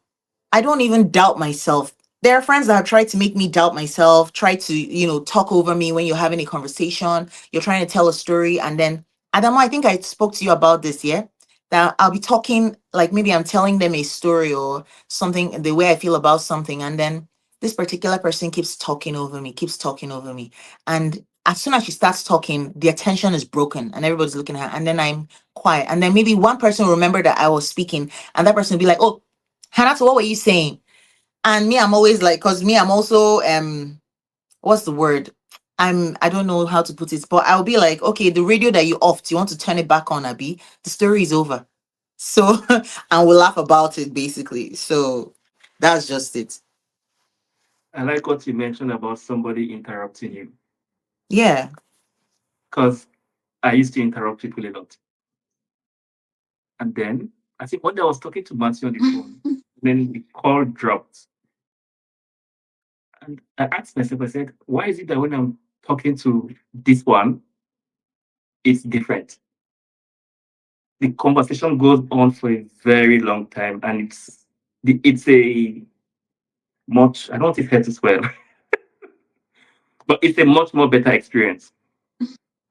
I don't even doubt myself. There are friends that have tried to make me doubt myself, try to, talk over me when you're having a conversation, you're trying to tell a story, and then Adamo, I think I spoke to you about this, yeah? That I'll be talking, like maybe I'm telling them a story or something, the way I feel about something, and then this particular person keeps talking over me, keeps talking over me. And as soon as she starts talking, the attention is broken and everybody's looking at her, and then I'm quiet. And then maybe one person will remember that I was speaking, and that person will be like, oh, Hannah, so what were you saying? And me, I'm always like, cause me, I'm also what's the word? I don't know how to put it, but I'll be like, okay, the radio that you off, do you want to turn it back on, Abby? The story is over. So and we'll laugh about it basically. So that's just it. I like what you mentioned about somebody interrupting you. Yeah. Because I used to interrupt people a lot. And then I think one day I was talking to Matthew on the phone. Then the call dropped. And I asked myself, I said, why is it that when I'm talking to this one, it's different? The conversation goes on for a very long time, and it's a much, I don't want to say as well, but it's a much more better experience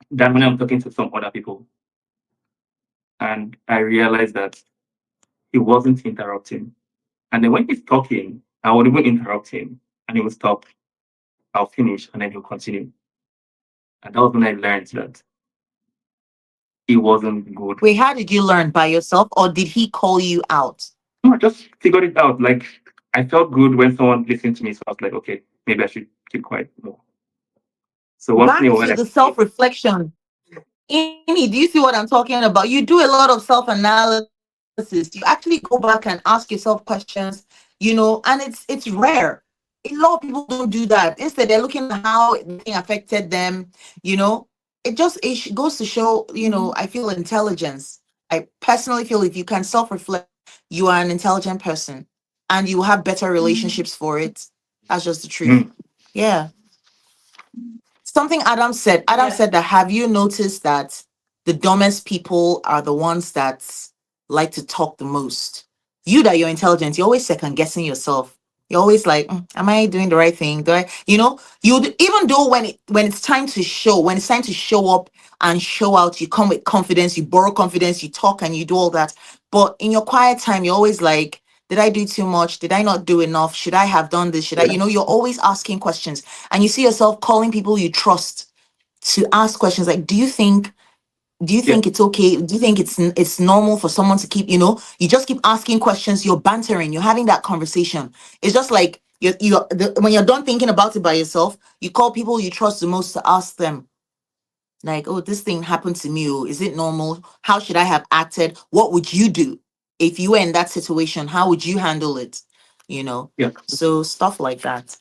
than when I'm talking to some other people. And I realized that he wasn't interrupting. And then when he's talking, I would even interrupt him and he would stop. I'll finish and then he'll continue. And that was when I learned that it wasn't good. Wait, how did you learn? By yourself, or did he call you out? No, I just figured it out. Like I felt good when someone listened to me. So I was like, okay, maybe I should keep quiet more. So once in a Back while, to the self reflection. Amy, do you see what I'm talking about? You do a lot of self analysis. You actually go back and ask yourself questions, and it's rare. A lot of people don't do that. Instead, they're looking at how the thing affected them. It goes to show. I feel intelligence. I personally feel if you can self reflect, you are an intelligent person, and you will have better relationships for it. That's just the truth. mm, Yeah. Something Adam said. Adam Yeah. said that, have you noticed that the dumbest people are the ones that like to talk the most? You that you're intelligent, you're always second guessing yourself. You're always like, am I doing the right thing? Do I, even though when it's time to show, when it's time to show up and show out, you come with confidence, you borrow confidence, you talk and you do all that. But in your quiet time, you're always like, did I do too much? Did I not do enough? Should I have done this? Should I, you're always asking questions, and you see yourself calling people you trust to ask questions like, do you yeah, think it's okay? Do you think it's normal for someone to keep, you just keep asking questions, you're bantering, you're having that conversation. It's just like when you're done thinking about it by yourself, you call people you trust the most to ask them, like, oh, this thing happened to me. Oh, is it normal? How should I have acted? What would you do if you were in that situation? How would you handle it? You know, yeah. so stuff like that.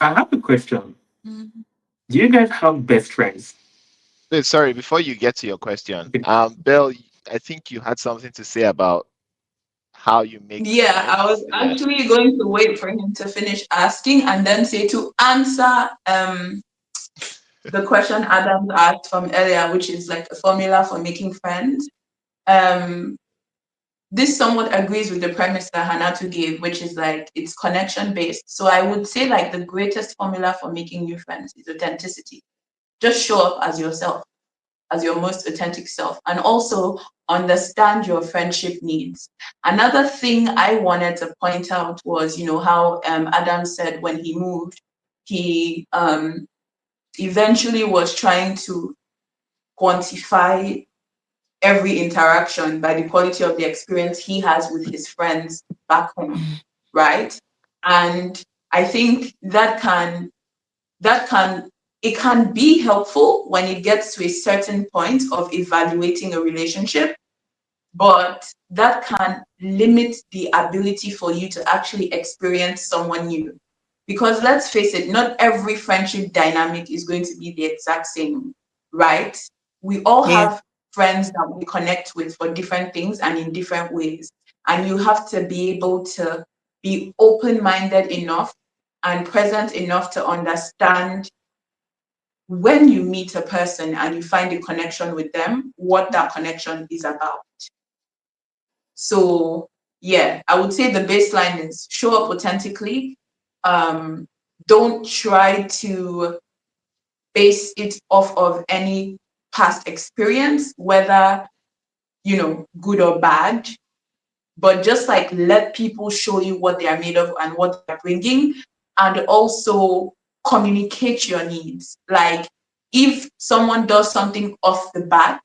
I have a question. Mhm. Do you guys have best friends? Wait, sorry, before you get to your question, Okay. Bill, I think you had something to say about how you make Yeah, I friends. was Yeah. actually going to wait for him to finish asking and then say to answer the question Adam asked from earlier, which is like a formula for making friends. Um, this somewhat agrees with the premise that Hanatu gave, which is like it's connection based. So I would say like the greatest formula for making new friends is authenticity. Just show up as yourself, as your most authentic self, and also understand your friendship needs. Another thing I wanted to point out was, how Adam said when he moved, he eventually was trying to quantify every interaction by the quality of the experience he has with his friends back home, right? And I think that can it can be helpful when it gets to a certain point of evaluating a relationship, but that can limit the ability for you to actually experience someone new. Because let's face it, not every friendship dynamic is going to be the exact same, right? We all Yeah. have friends that we connect with for different things and in different ways. And you have to be able to be open minded enough and present enough to understand when you meet a person and you find a connection with them, what that connection is about. So yeah, I would say the baseline is show up authentically. Um, don't try to base it off of any past experience, whether good or bad, but just like let people show you what they are made of and what they're bringing, and also communicate your needs. Like if someone does something off the bat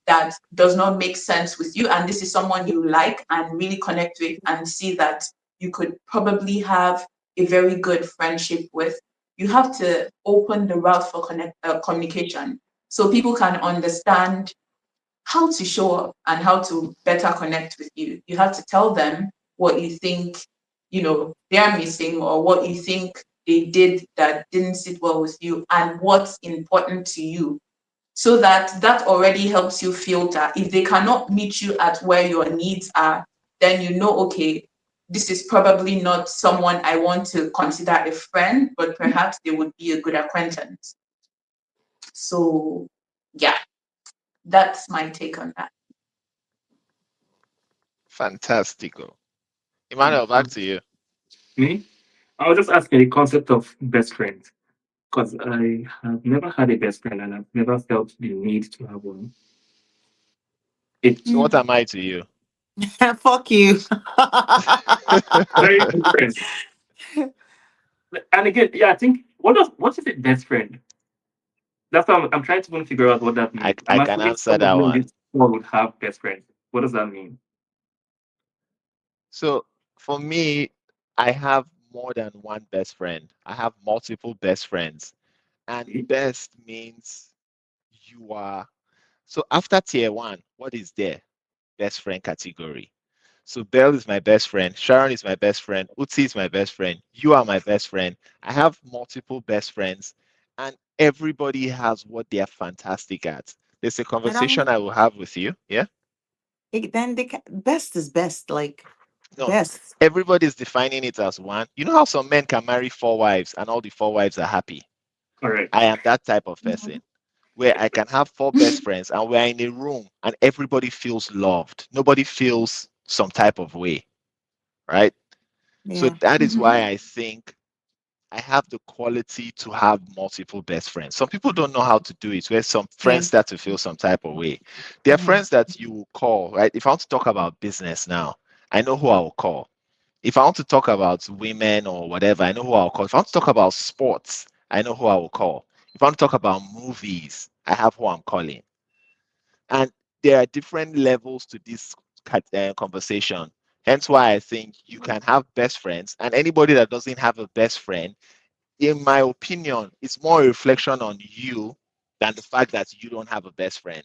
that does not make sense with you, and this is someone you like and really connect with and see that you could probably have a very good friendship with, you have to open the route for communication so people can understand how to show up and how to better connect with you. You have to tell them what you think, they're missing, or what you think they did that didn't sit well with you, and what's important to you. so that that already helps you filter. If they cannot meet you at where your needs are, then you know, okay, this is probably not someone I want to consider a friend, but perhaps they would be a good acquaintance. So, yeah, that's my take on that. Fantastico. Emmanuel, back to you. Me? I was just asking the concept of best friend because I have never had a best friend and I've never felt the need to have one. It So what am I to you? Fuck you. very different. And again, yeah, I think what is a best friend? That's what I'm trying to even figure out what that means. I'm I can assuming answer some of that you in one. this world would have best friends. What does that mean? So for me, I have more than one best friend. I have multiple best friends. And Okay. best means you are. So after tier one, what is there? Best friend category. So Belle is my best friend. Sharon is my best friend. Uti is my best friend. You are my best friend. I have multiple best friends, and everybody has what they are fantastic at. There's a conversation Madam, I will have with you. Yeah. then best is best. Like, No, best. everybody is defining it as one. You know how some men can marry four wives and all the four wives are happy? I Correct. am that type of person where I can have four best friends and we're in a room and everybody feels loved. Nobody feels some type of way, right? So Yeah. that is why Mhm. I think I have the quality to have multiple best friends. Some people don't know how to do it, where some Yeah. friends start to feel some type of way. There are Hmm. friends that you will call, right? If I want to talk about business now, I know who I will call. If I want to talk about women or whatever, I know who I'll call. If I want to talk about sports, I know who I will call. If I want to talk about movies, I have who I'm calling. And there are different levels to this conversation. Hence why I think you can have best friends, and anybody that doesn't have a best friend, in my opinion, it's more a reflection on you than the fact that you don't have a best friend.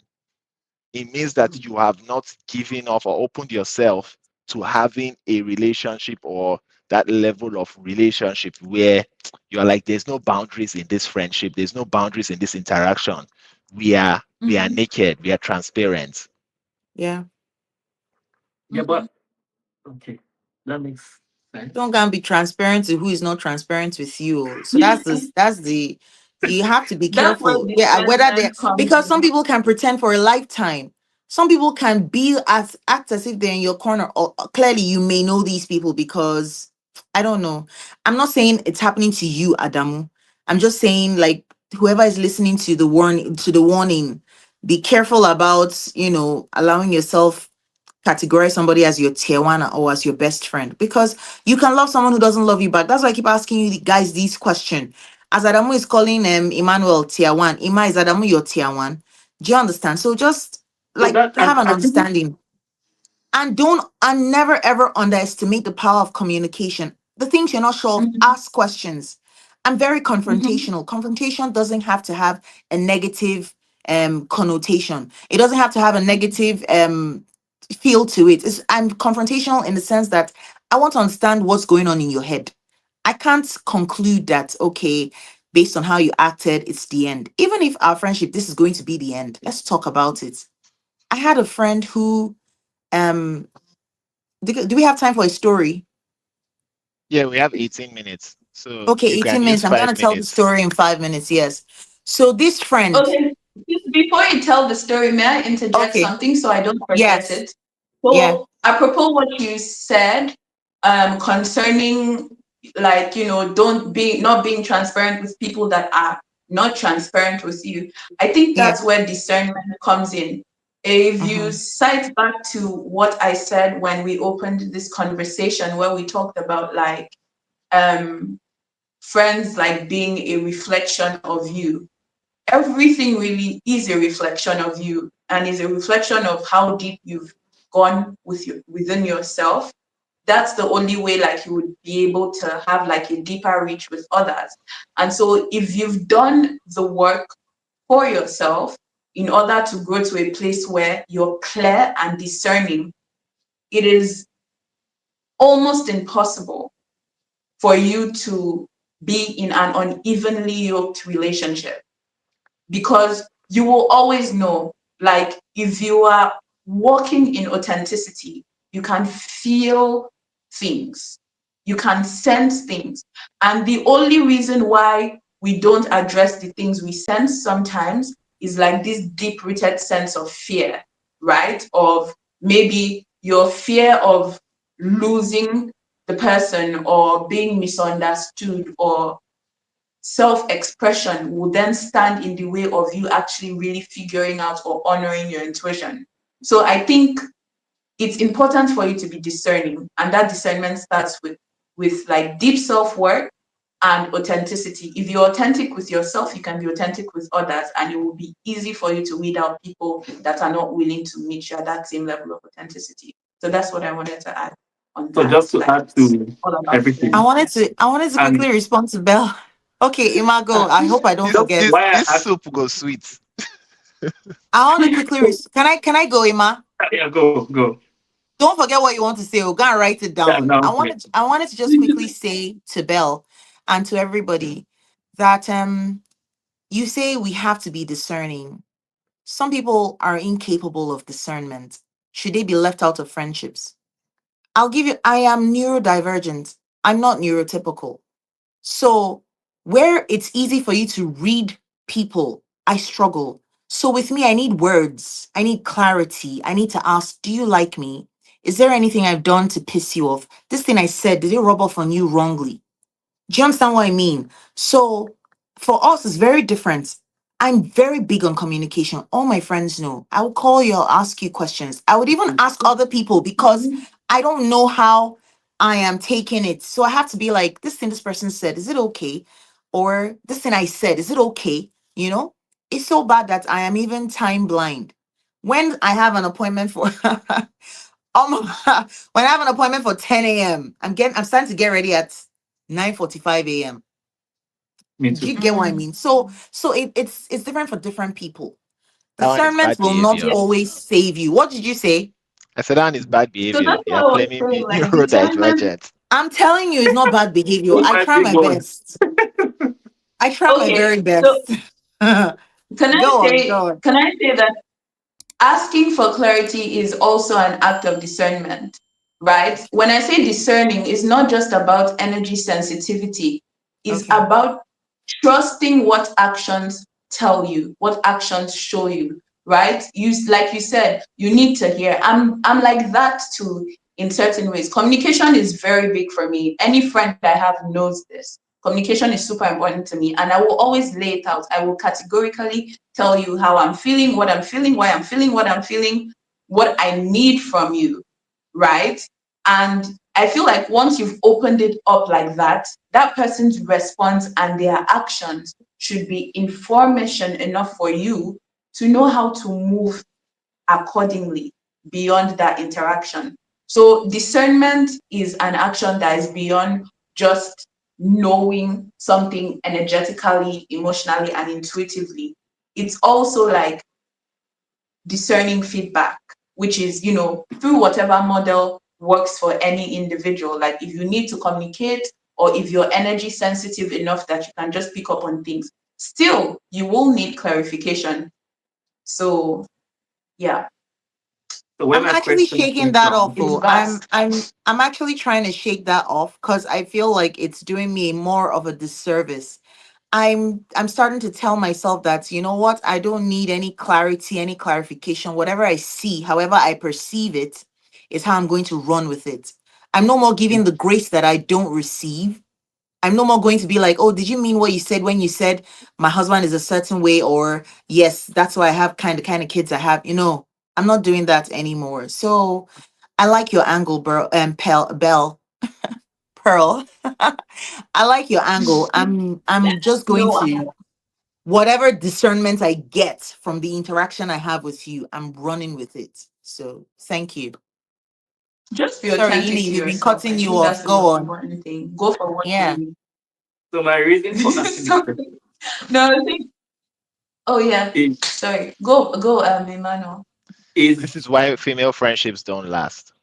It means that you have not given off or opened yourself to having a relationship or that level of relationship where you're like, there's no boundaries in this friendship, there's no boundaries in this interaction. We are Mhm. naked, we are transparent. Yeah. Yeah, Mhm. but okay, that makes sense. Don't gonna be transparent to who is not transparent with you. So that's the you have to be That's where careful. Yeah, whether they discernment comes because some in. people can pretend for a lifetime. Some people can be as act as if they're in your corner. Or clearly you may know these people because I don't know. I'm not saying it's happening to you, Adamu. I'm just saying like whoever is listening to the warning, be careful about, allowing yourself categorize somebody as your tier one or as your best friend because you can love someone who doesn't love you back. That's why I keep asking you guys these questions. As Adamu is calling Emmanuel tier one, Ima, is Adamu your tier one? Do you understand? So just So like that have an I think understanding and never ever underestimate the power of communication. The things you're not sure of, Mhm. ask questions. I'm very Mhm. confrontational. Confrontation doesn't have to have a negative connotation. It doesn't have to have a negative feel to it. I'm confrontational in the sense that I want to understand what's going on in your head. I can't conclude that, okay, based on how you acted, it's the end. Even if our friendship, this is going to be the end, let's talk about it. I had a friend who um do we have time for a story? Yeah, we have 18 minutes. So Okay, you can 18 use minutes. I'm gonna five tell the minutes. story in 5 minutes. Yes. So this friend, Okay, before you tell the story, may I interject okay, something so I don't forget yes, it? yeah, So, apropos what you said, concerning like don't be not being transparent with people that are not transparent with you. I think yeah. that's where discernment comes in. If you Mm-hmm. cite back to what I said when we opened this conversation, where we talked about like um friends like being a reflection of you, everything really is a reflection of you and is a reflection of how deep you've gone within yourself. That's the only way like you would be able to have like a deeper reach with others. And so if you've done the work for yourself in order to grow to a place where you're clear and discerning, it is almost impossible for you to be in an unevenly yoked relationship because you will always know. Like if you are walking in authenticity, you can feel things, you can sense things. And the only reason why we don't address the things we sense sometimes is like this deep rooted sense of fear, right? Of maybe your fear of losing the person or being misunderstood, or self-expression will then stand in the way of you actually really figuring out or honoring your intuition. So I think it's important for you to be discerning, and that discernment starts with like deep self-work and authenticity. If you're authentic with yourself, you can be authentic with others, and it will be easy for you to weed out people that are not willing to meet you at that same level of authenticity. So that's what I wanted to add on So that. just to Like add it's to all about I everything, discernment. wanted to I wanted to and quickly respond to Belle. Okay, Ima, go. I hope I don't This just forget. this why I this asked, soup goes sweet. I want to quickly can I go, Ima? yeah, go. Don't forget what you want to say. We're gonna write it Yeah, down. no, okay. I wanted to just quickly say to Belle and to everybody that you say we have to be discerning. Some people are incapable of discernment. Should they be left out of friendships? I'll give you, I am neurodivergent. I'm not neurotypical. So, where it's easy for you to read people, I struggle. So, with me, I need words, I need clarity. I need to ask, do you like me? Is there anything I've done to piss you off? This thing I said, did it rub off on you wrongly? Do you understand what I mean? So for us, it's very different. I'm very big on communication. All my friends know. I will call you, I'll ask you questions. I would even ask other people because I don't know how I am taking it. So I have to be like, this thing this person said, is it okay? Or this thing I said, is it okay? You know, it's so bad that I am even time blind. When I have an appointment for when I have an appointment for 10 a.m., I'm starting to get ready at 9:45 a.m. Me Do too. you get what I Mm. mean? So it's different for different people. That one is Discernment bad will not behavior. Yeah. always save you. What did you say? I said that one is bad So behavior. that's You what are I was claiming saying. being Like discernment. neurodivergent. I'm telling you, it's not bad behavior. Who I might try be my going? best. I try my Okay. very So best. Go on, go on. can I say that asking for clarity is also an act of discernment, right? When I say discerning, it's not just about energy sensitivity, it's Okay. about trusting what actions tell you, what actions show you, right? You, like you said, you need to hear. I'm like that too in certain ways. Communication is very big for me. Any friend I have knows this. Communication is super important to me, and I will always lay it out. I will categorically tell you how I'm feeling, what I'm feeling, why I'm feeling what I'm feeling, what I need from you, right? And I feel like once you've opened it up like that, that person's response and their actions should be information enough for you to know how to move accordingly beyond that interaction. So discernment is an action that is beyond just knowing something energetically, emotionally, and intuitively. It's also like discerning feedback, which is, through whatever model works for any individual. Like if you need to communicate, or if you're energy sensitive enough that you can just pick up on things, still you will need clarification. So yeah, So where I'm my actually question shaking came that off. from, it's Oh, vast. I'm actually trying to shake that off because I feel like it's doing me more of a disservice. I'm starting to tell myself that, you know what, I don't need any clarity, any clarification. Whatever I see, however I perceive it, is how I'm going to run with it. I'm no more giving the grace that I don't receive. I'm no more going to be like, oh, did you mean what you said when you said my husband is a certain way, or yes, that's why I have kind of kids I have. I'm not doing that anymore. So I like your angle, Bell, Pearl. I like your angle. I'm just going No, to whatever discernment I get from the interaction I have with you, I'm running with it. So thank you. just be Sorry, authentic Ini, to we've been yourself. cutting I you think off. that's the Go most on. important thing. Go for what Yeah. you so my reason for need. asking this question No, I think. Oh yeah. is Sorry. Go, Emmanuel. is This is why female friendships don't last.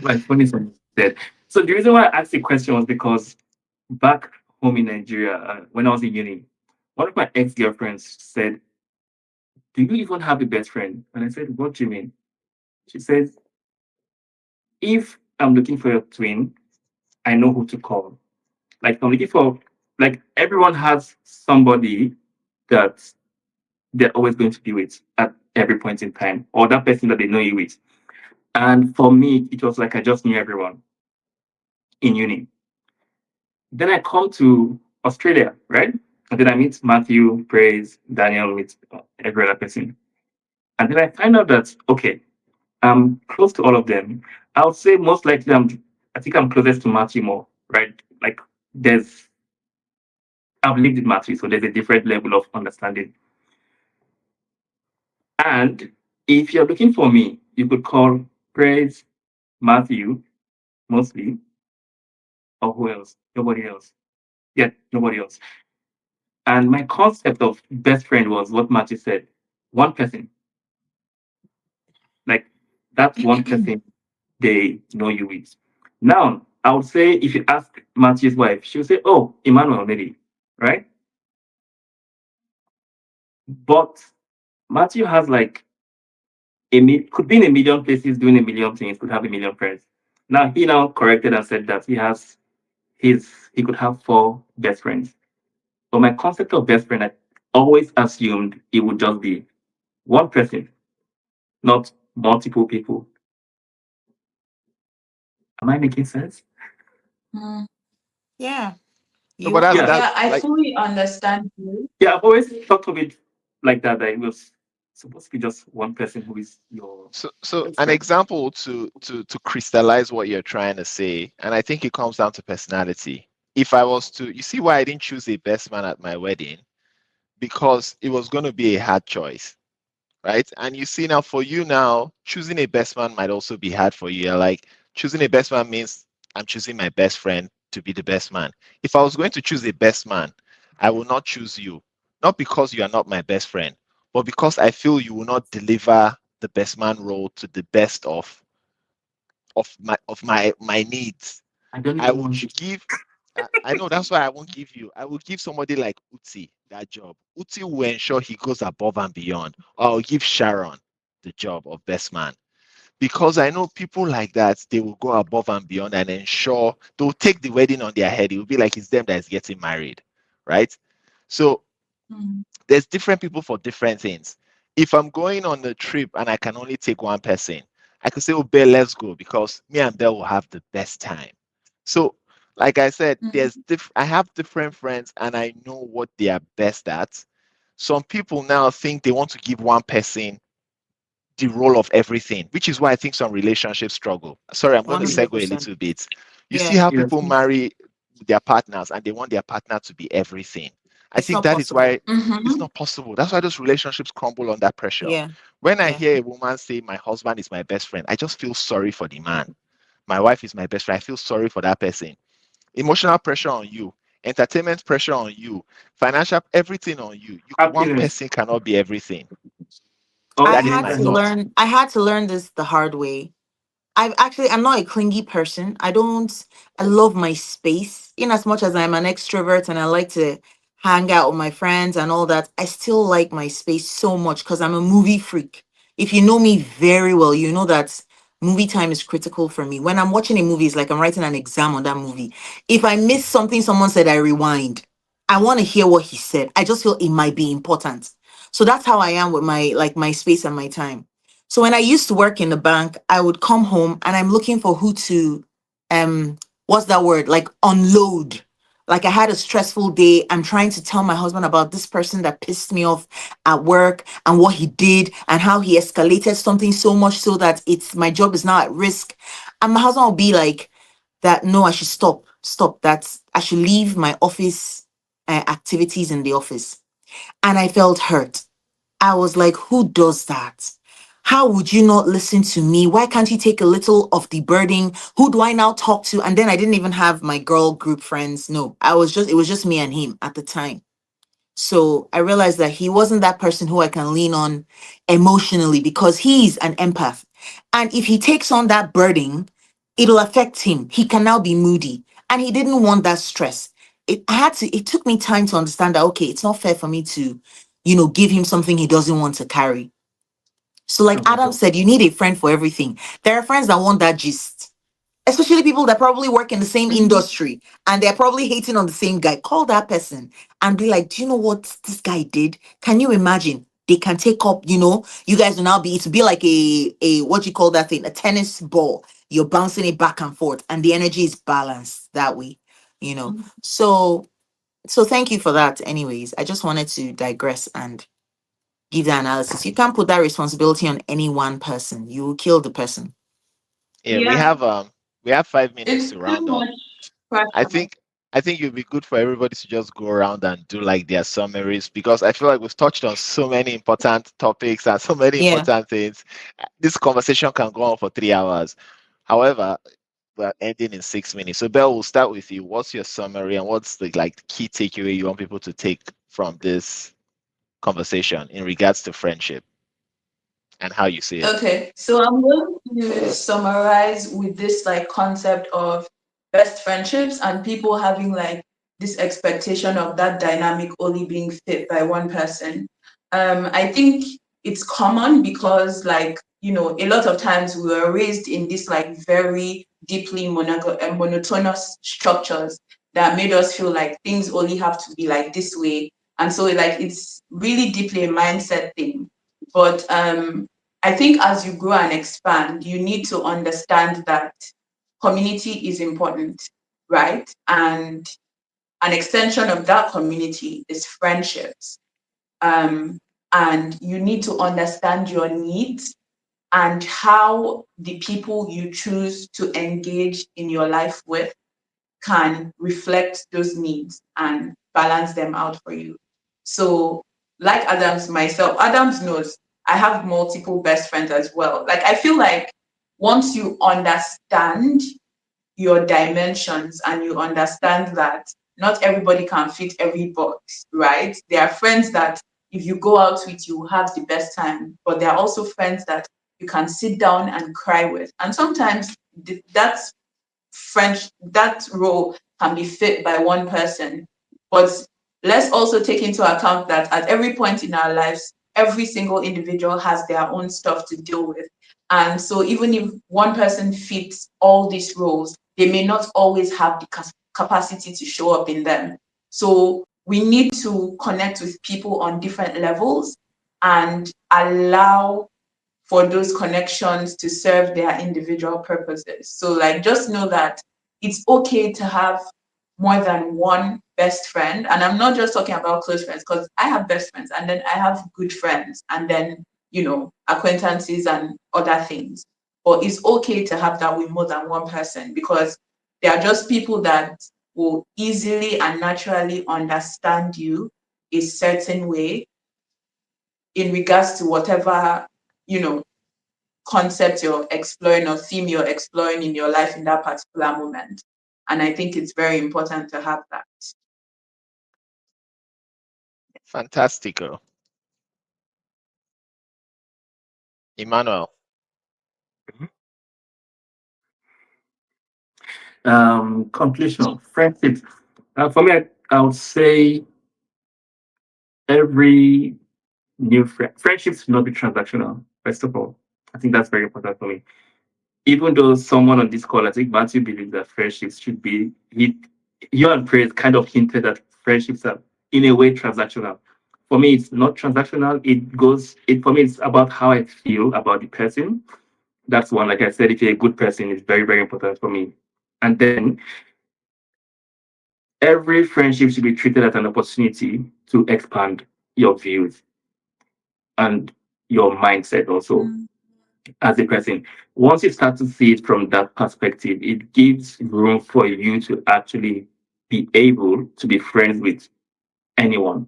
my funny son said. So the reason why I asked the question was because back home in Nigeria, when I was in uni, one of my ex girlfriends said, "Do you even have a best friend?" And I said, "What do you mean?" She says, "If I'm looking for a twin, I know who to call. Like I'm looking for, like everyone has somebody that they're always going to be with at every point in time, or that person that they know you with." And for me, it was like I just knew everyone in uni. Then I come to Australia, right? And then I meet Matthew, Praise, Daniel, with every other person. And then I find out that, okay, I'm close to all of them. I would say most likely I think I'm closest to Matthew more, right? Like there's, I've lived with Matthew, so there's a different level of understanding. And if you're looking for me, you could call Praise, Matthew, mostly, or who else? Nobody else. Yeah, nobody else. And my concept of best friend was what Matthew said, one person. Like that's one person they know you with. Now, I would say if you ask Matthew's wife, she'll say, "Oh, Emmanuel, maybe," right? But Matthew has like could be in a million places doing a million things, could have a million friends. Now he now corrected and said that he could have four best friends. But my concept of best friend, I always assumed it would just be one person, not multiple people. Am I making sense? Mm, yeah, No, you but are. that's Yeah, I like fully understand you. Yeah, I've always thought of it like that. That it was supposed to be just one person who is your so best an friend. example to crystallize what you're trying to say, and I think it comes down to personality. If I was to, you see why I didn't choose a best man at my wedding? Because it was going to be a hard choice, right? And you see now, for you now, choosing a best man might also be hard for you. You're like, choosing a best man means I'm choosing my best friend to be the best man. If I was going to choose a best man, I will not choose you, not because you are not my best friend, but because I feel you will not deliver the best man role to the best of my needs. I don't I even would want to. give. I know that's why I won't give you. I will give somebody like Uti that job. Uti will ensure he goes above and beyond. Or I'll give Sharon the job of best man because I know people like that. They will go above and beyond and ensure they'll take the wedding on their head. It will be like it's them that is getting married, right? So Mm. there's different people for different things. If I'm going on a trip and I can only take one person, I could say, "Oh, Belle, let's go," because me and Belle will have the best time. So, like I said, Mhm. I have different friends and I know what they are best at. Some people now think they want to give one person the role of everything, which is why I think some relationships struggle. Sorry, I'm going to segue a 100%. little bit. You see Yeah, how Yes. people marry their partners and they want their partner to be everything. I it's think not that is possible. why it's not possible. That's why those relationships crumble under pressure. Yeah, When I yeah. hear a woman say, "My husband is my best friend," I just feel sorry for the man. My wife is my best friend. I feel sorry for that person. Emotional pressure on you, entertainment pressure on you, financial everything on you. One Happiness. person cannot be everything. All That is my thought. I had to learn this the hard way. I'm not a clingy person. I love my space. In as much as I'm an extrovert and I like to hang out with my friends and all that, I still like my space so much because I'm a movie freak. If you know me very well, you know that movie time is critical for me. When I'm watching a movie, it's like I'm writing an exam on that movie. If I miss something someone said, I rewind. I want to hear what he said. I just feel it might be important. So that's how I am with my space and my time. So when I used to work in the bank, I would come home and I'm looking for who to what's that word? Like unload. Like I had a stressful day. I'm trying to tell my husband about this person that pissed me off at work and what he did and how he escalated something so much so that it's my job is now at risk. And my husband will be like that, no, I should stop. That I should leave my office activities in the office. And I felt hurt. I was like, who does that? How would you not listen to me? Why can't you take a little of the burden? Who do I now talk to? And then I didn't even have my girl group friends. No, it was just me and him at the time. So I realized that he wasn't that person who I can lean on emotionally because he's an empath. And if he takes on that burden, it'll affect him. He can now be moody. And he didn't want that stress. it took me time to understand that, okay, it's not fair for me to, give him something he doesn't want to carry. So, like Oh my Adam God. said, you need a friend for everything. There are friends that want that gist, especially people that probably work in the same Mhm. industry and they're probably hating on the same guy. Call that person and be like, do you know what this guy did? Can you imagine? They can take up, you guys will now be, to be like a what you call that thing, a tennis ball. You're bouncing it back and forth, and the energy is balanced that way. So thank you for that. Anyways, I just wanted to digress and give the analysis. You can't put that responsibility on any one person. You will kill the person. Yeah, we Yeah, have um we have 5 minutes it's to too round up. much I pressure. think I think it'd be good for everybody to just go around and do like their summaries, because I feel like we've touched on so many important topics and so many Yeah. important things. This conversation can go on for 3 hours. However, we're ending in 6 minutes. So Belle, we'll start with you. What's your summary and what's the key takeaway you want people to take from this conversation in regards to friendship and how you see it? Okay, so I'm going to summarize with this like concept of best friendships and people having like this expectation of that dynamic only being fit by one person. I think it's common because a lot of times we were raised in this like very deeply monotonous structures that made us feel like things only have to be like this way. And so like it's really deeply a mindset thing. But I think as you grow and expand, you need to understand that community is important, right? And an extension of that community is friendships. Um, and you need to understand your needs and how the people you choose to engage in your life with can reflect those needs and balance them out for you. So, like Adams knows I have multiple best friends as well. Like, I feel like once you understand your dimensions and you understand that not everybody can fit every box, right? There are friends that if you go out with, you will have the best time, but there are also friends that you can sit down and cry with. And sometimes that's French, that role can be fit by one person. But let's also take into account that at every point in our lives, every single individual has their own stuff to deal with. And so even if one person fits all these roles, they may not always have the capacity to show up in them. So we need to connect with people on different levels and allow for those connections to serve their individual purposes. So, like, just know that it's okay to have more than one best friend. And I'm not just talking about close friends, because I have best friends and then I have good friends and then, acquaintances and other things. But it's okay to have that with more than one person because they are just people that will easily and naturally understand you a certain way in regards to whatever you know concept you're exploring or theme you're exploring in your life in that particular moment. And I think it's very important to have that. Fantastico. Emmanuel. Conclusion. Friendship. For me, I would say every new friendships should not be transactional. First of all, I think that's very important for me. Even though someone on this call, I think Matthew believes that friendships should be, you and Praise kind of hinted that friendships are in a way transactional. For me, it's not transactional. For me, it's about how I feel about the person. That's one. Like I said, if you're a good person, it's very, very important for me. And then every friendship should be treated as an opportunity to expand your views and your mindset also Mm, as a person. Once you start to see it from that perspective, it gives room for you to actually be able to be friends with anyone,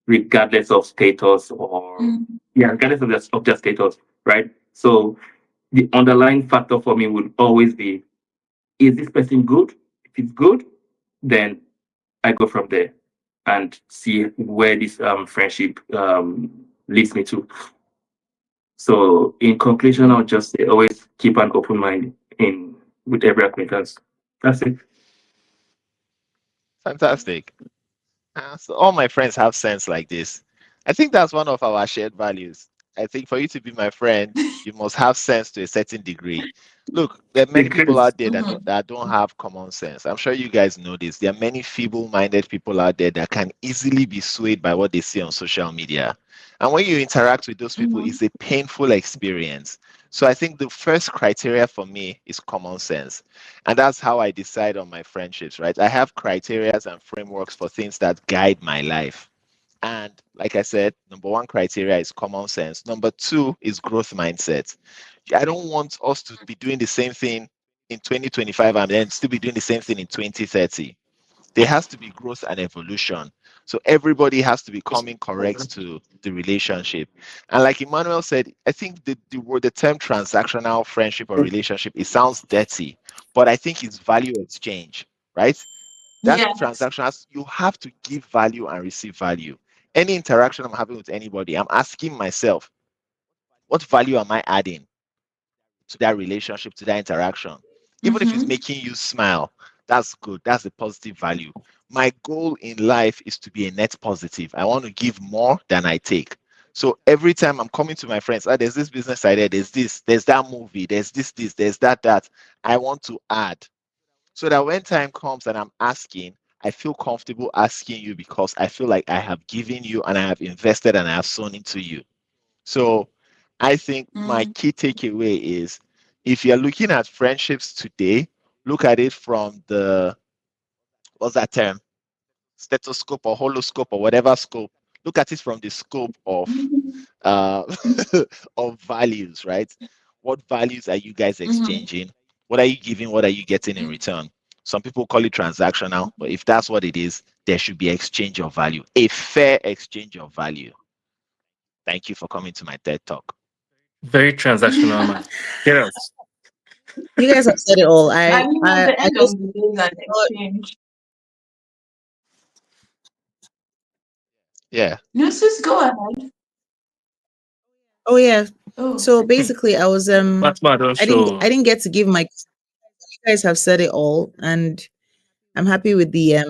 regardless of status or mm, yeah, regardless of their status, right? So the underlying factor for me would always be: is this person good? If it's good, then I go from there and see where this friendship leads me to. So, in conclusion, yeah. I'll just say always keep an open mind in with every acquaintance. That's it. Fantastic. So all my friends have sense like this. I think that's one of our shared values. I think for you to be my friend, you must have sense to a certain degree. Look, there are many people Because out there that don't have common sense. I'm sure you guys know this. There are many feeble-minded people out there that can easily be swayed by what they see on social media. And when you interact with those people, Mm-hmm. it's a painful experience. So I think the first criteria for me is common sense. And that's how I decide on my friendships, right? I have criterias and frameworks for things that guide my life. And like I said, number one criteria is common sense. Number two is growth mindset. I don't want us to be doing the same thing in 2025 and then still be doing the same thing in 2030. There has to be growth and evolution. So everybody has to be coming correct to the relationship. And like Emmanuel said, I think the word, the term transactional friendship or relationship, it sounds dirty, but I think it's value exchange, right? That Yes. transaction has, you have to give value and receive value. Any interaction I'm having with anybody, I'm asking myself, what value am I adding to that relationship, to that interaction? Even if it's Mm-hmm. making you smile, that's good. That's a positive value. My goal in life is to be a net positive. I want to give more than I take. So every time I'm coming to my friends, ah, there's this business idea, there's this, there's that movie, there's this, there's that. I want to add so that when time comes and I'm asking, I feel comfortable asking you because I feel like I have given you and I have invested and I have sown into you. So I think my Mm-hmm. key takeaway is if you're looking at friendships today, look at it from the, what's that term? Stethoscope or holoscope or whatever scope. Look at it from the scope of uh, of values, right? What values are you guys Mm-hmm. exchanging? What are you giving? What are you getting in return? Some people call it transactional, but if that's what it is, there should be exchange of value, a fair exchange of value. Thank you for coming to my TED Talk. very transactional, man. Get us. You guys have said it all. I And at I the I end of just the day, is an exchange. Yeah. No, sis, go ahead. oh yeah. Oh. So basically, I was Fatma don't I show. didn't get to give my. You guys have said it all, and I'm happy with the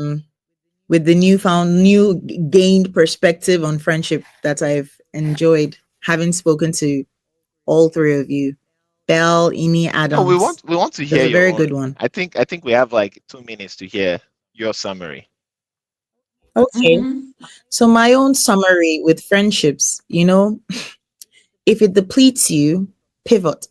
new gained perspective on friendship that I've enjoyed having spoken to all three of you. Belle, Ini, No, Adams. we want to It was hear a your very own. good one. I think we have like 2 minutes to hear your summary. Okay. Mm-hmm. So my own summary with friendships, if it depletes you, pivot.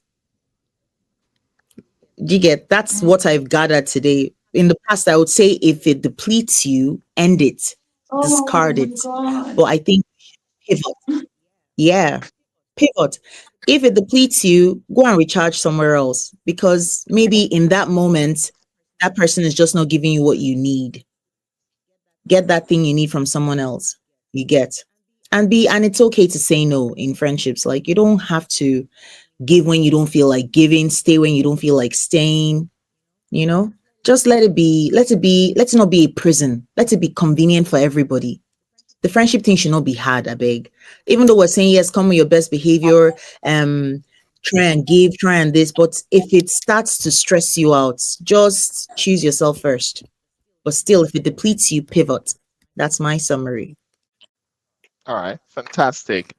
Do you get that's what Mm. I've gathered today. In the past, I would say if it depletes you, end it, Oh discard my it. God. But I think pivot. Yeah, pivot. If it depletes you, go and recharge somewhere else because maybe in that moment, that person is just not giving you what you need. Get that thing you need from someone else. You get. And it's okay to say no in friendships. Like you don't have to give when you don't feel like giving, stay when you don't feel like staying, you know? Just let it not be a prison. Let it be convenient for everybody. The friendship thing should not be hard, I beg. Even though we're saying yes, come with your best behavior, um, try and give, try and this, but if it starts to stress you out, just choose yourself first. But still, if it depletes you, pivot. That's my summary. All right, fantastic.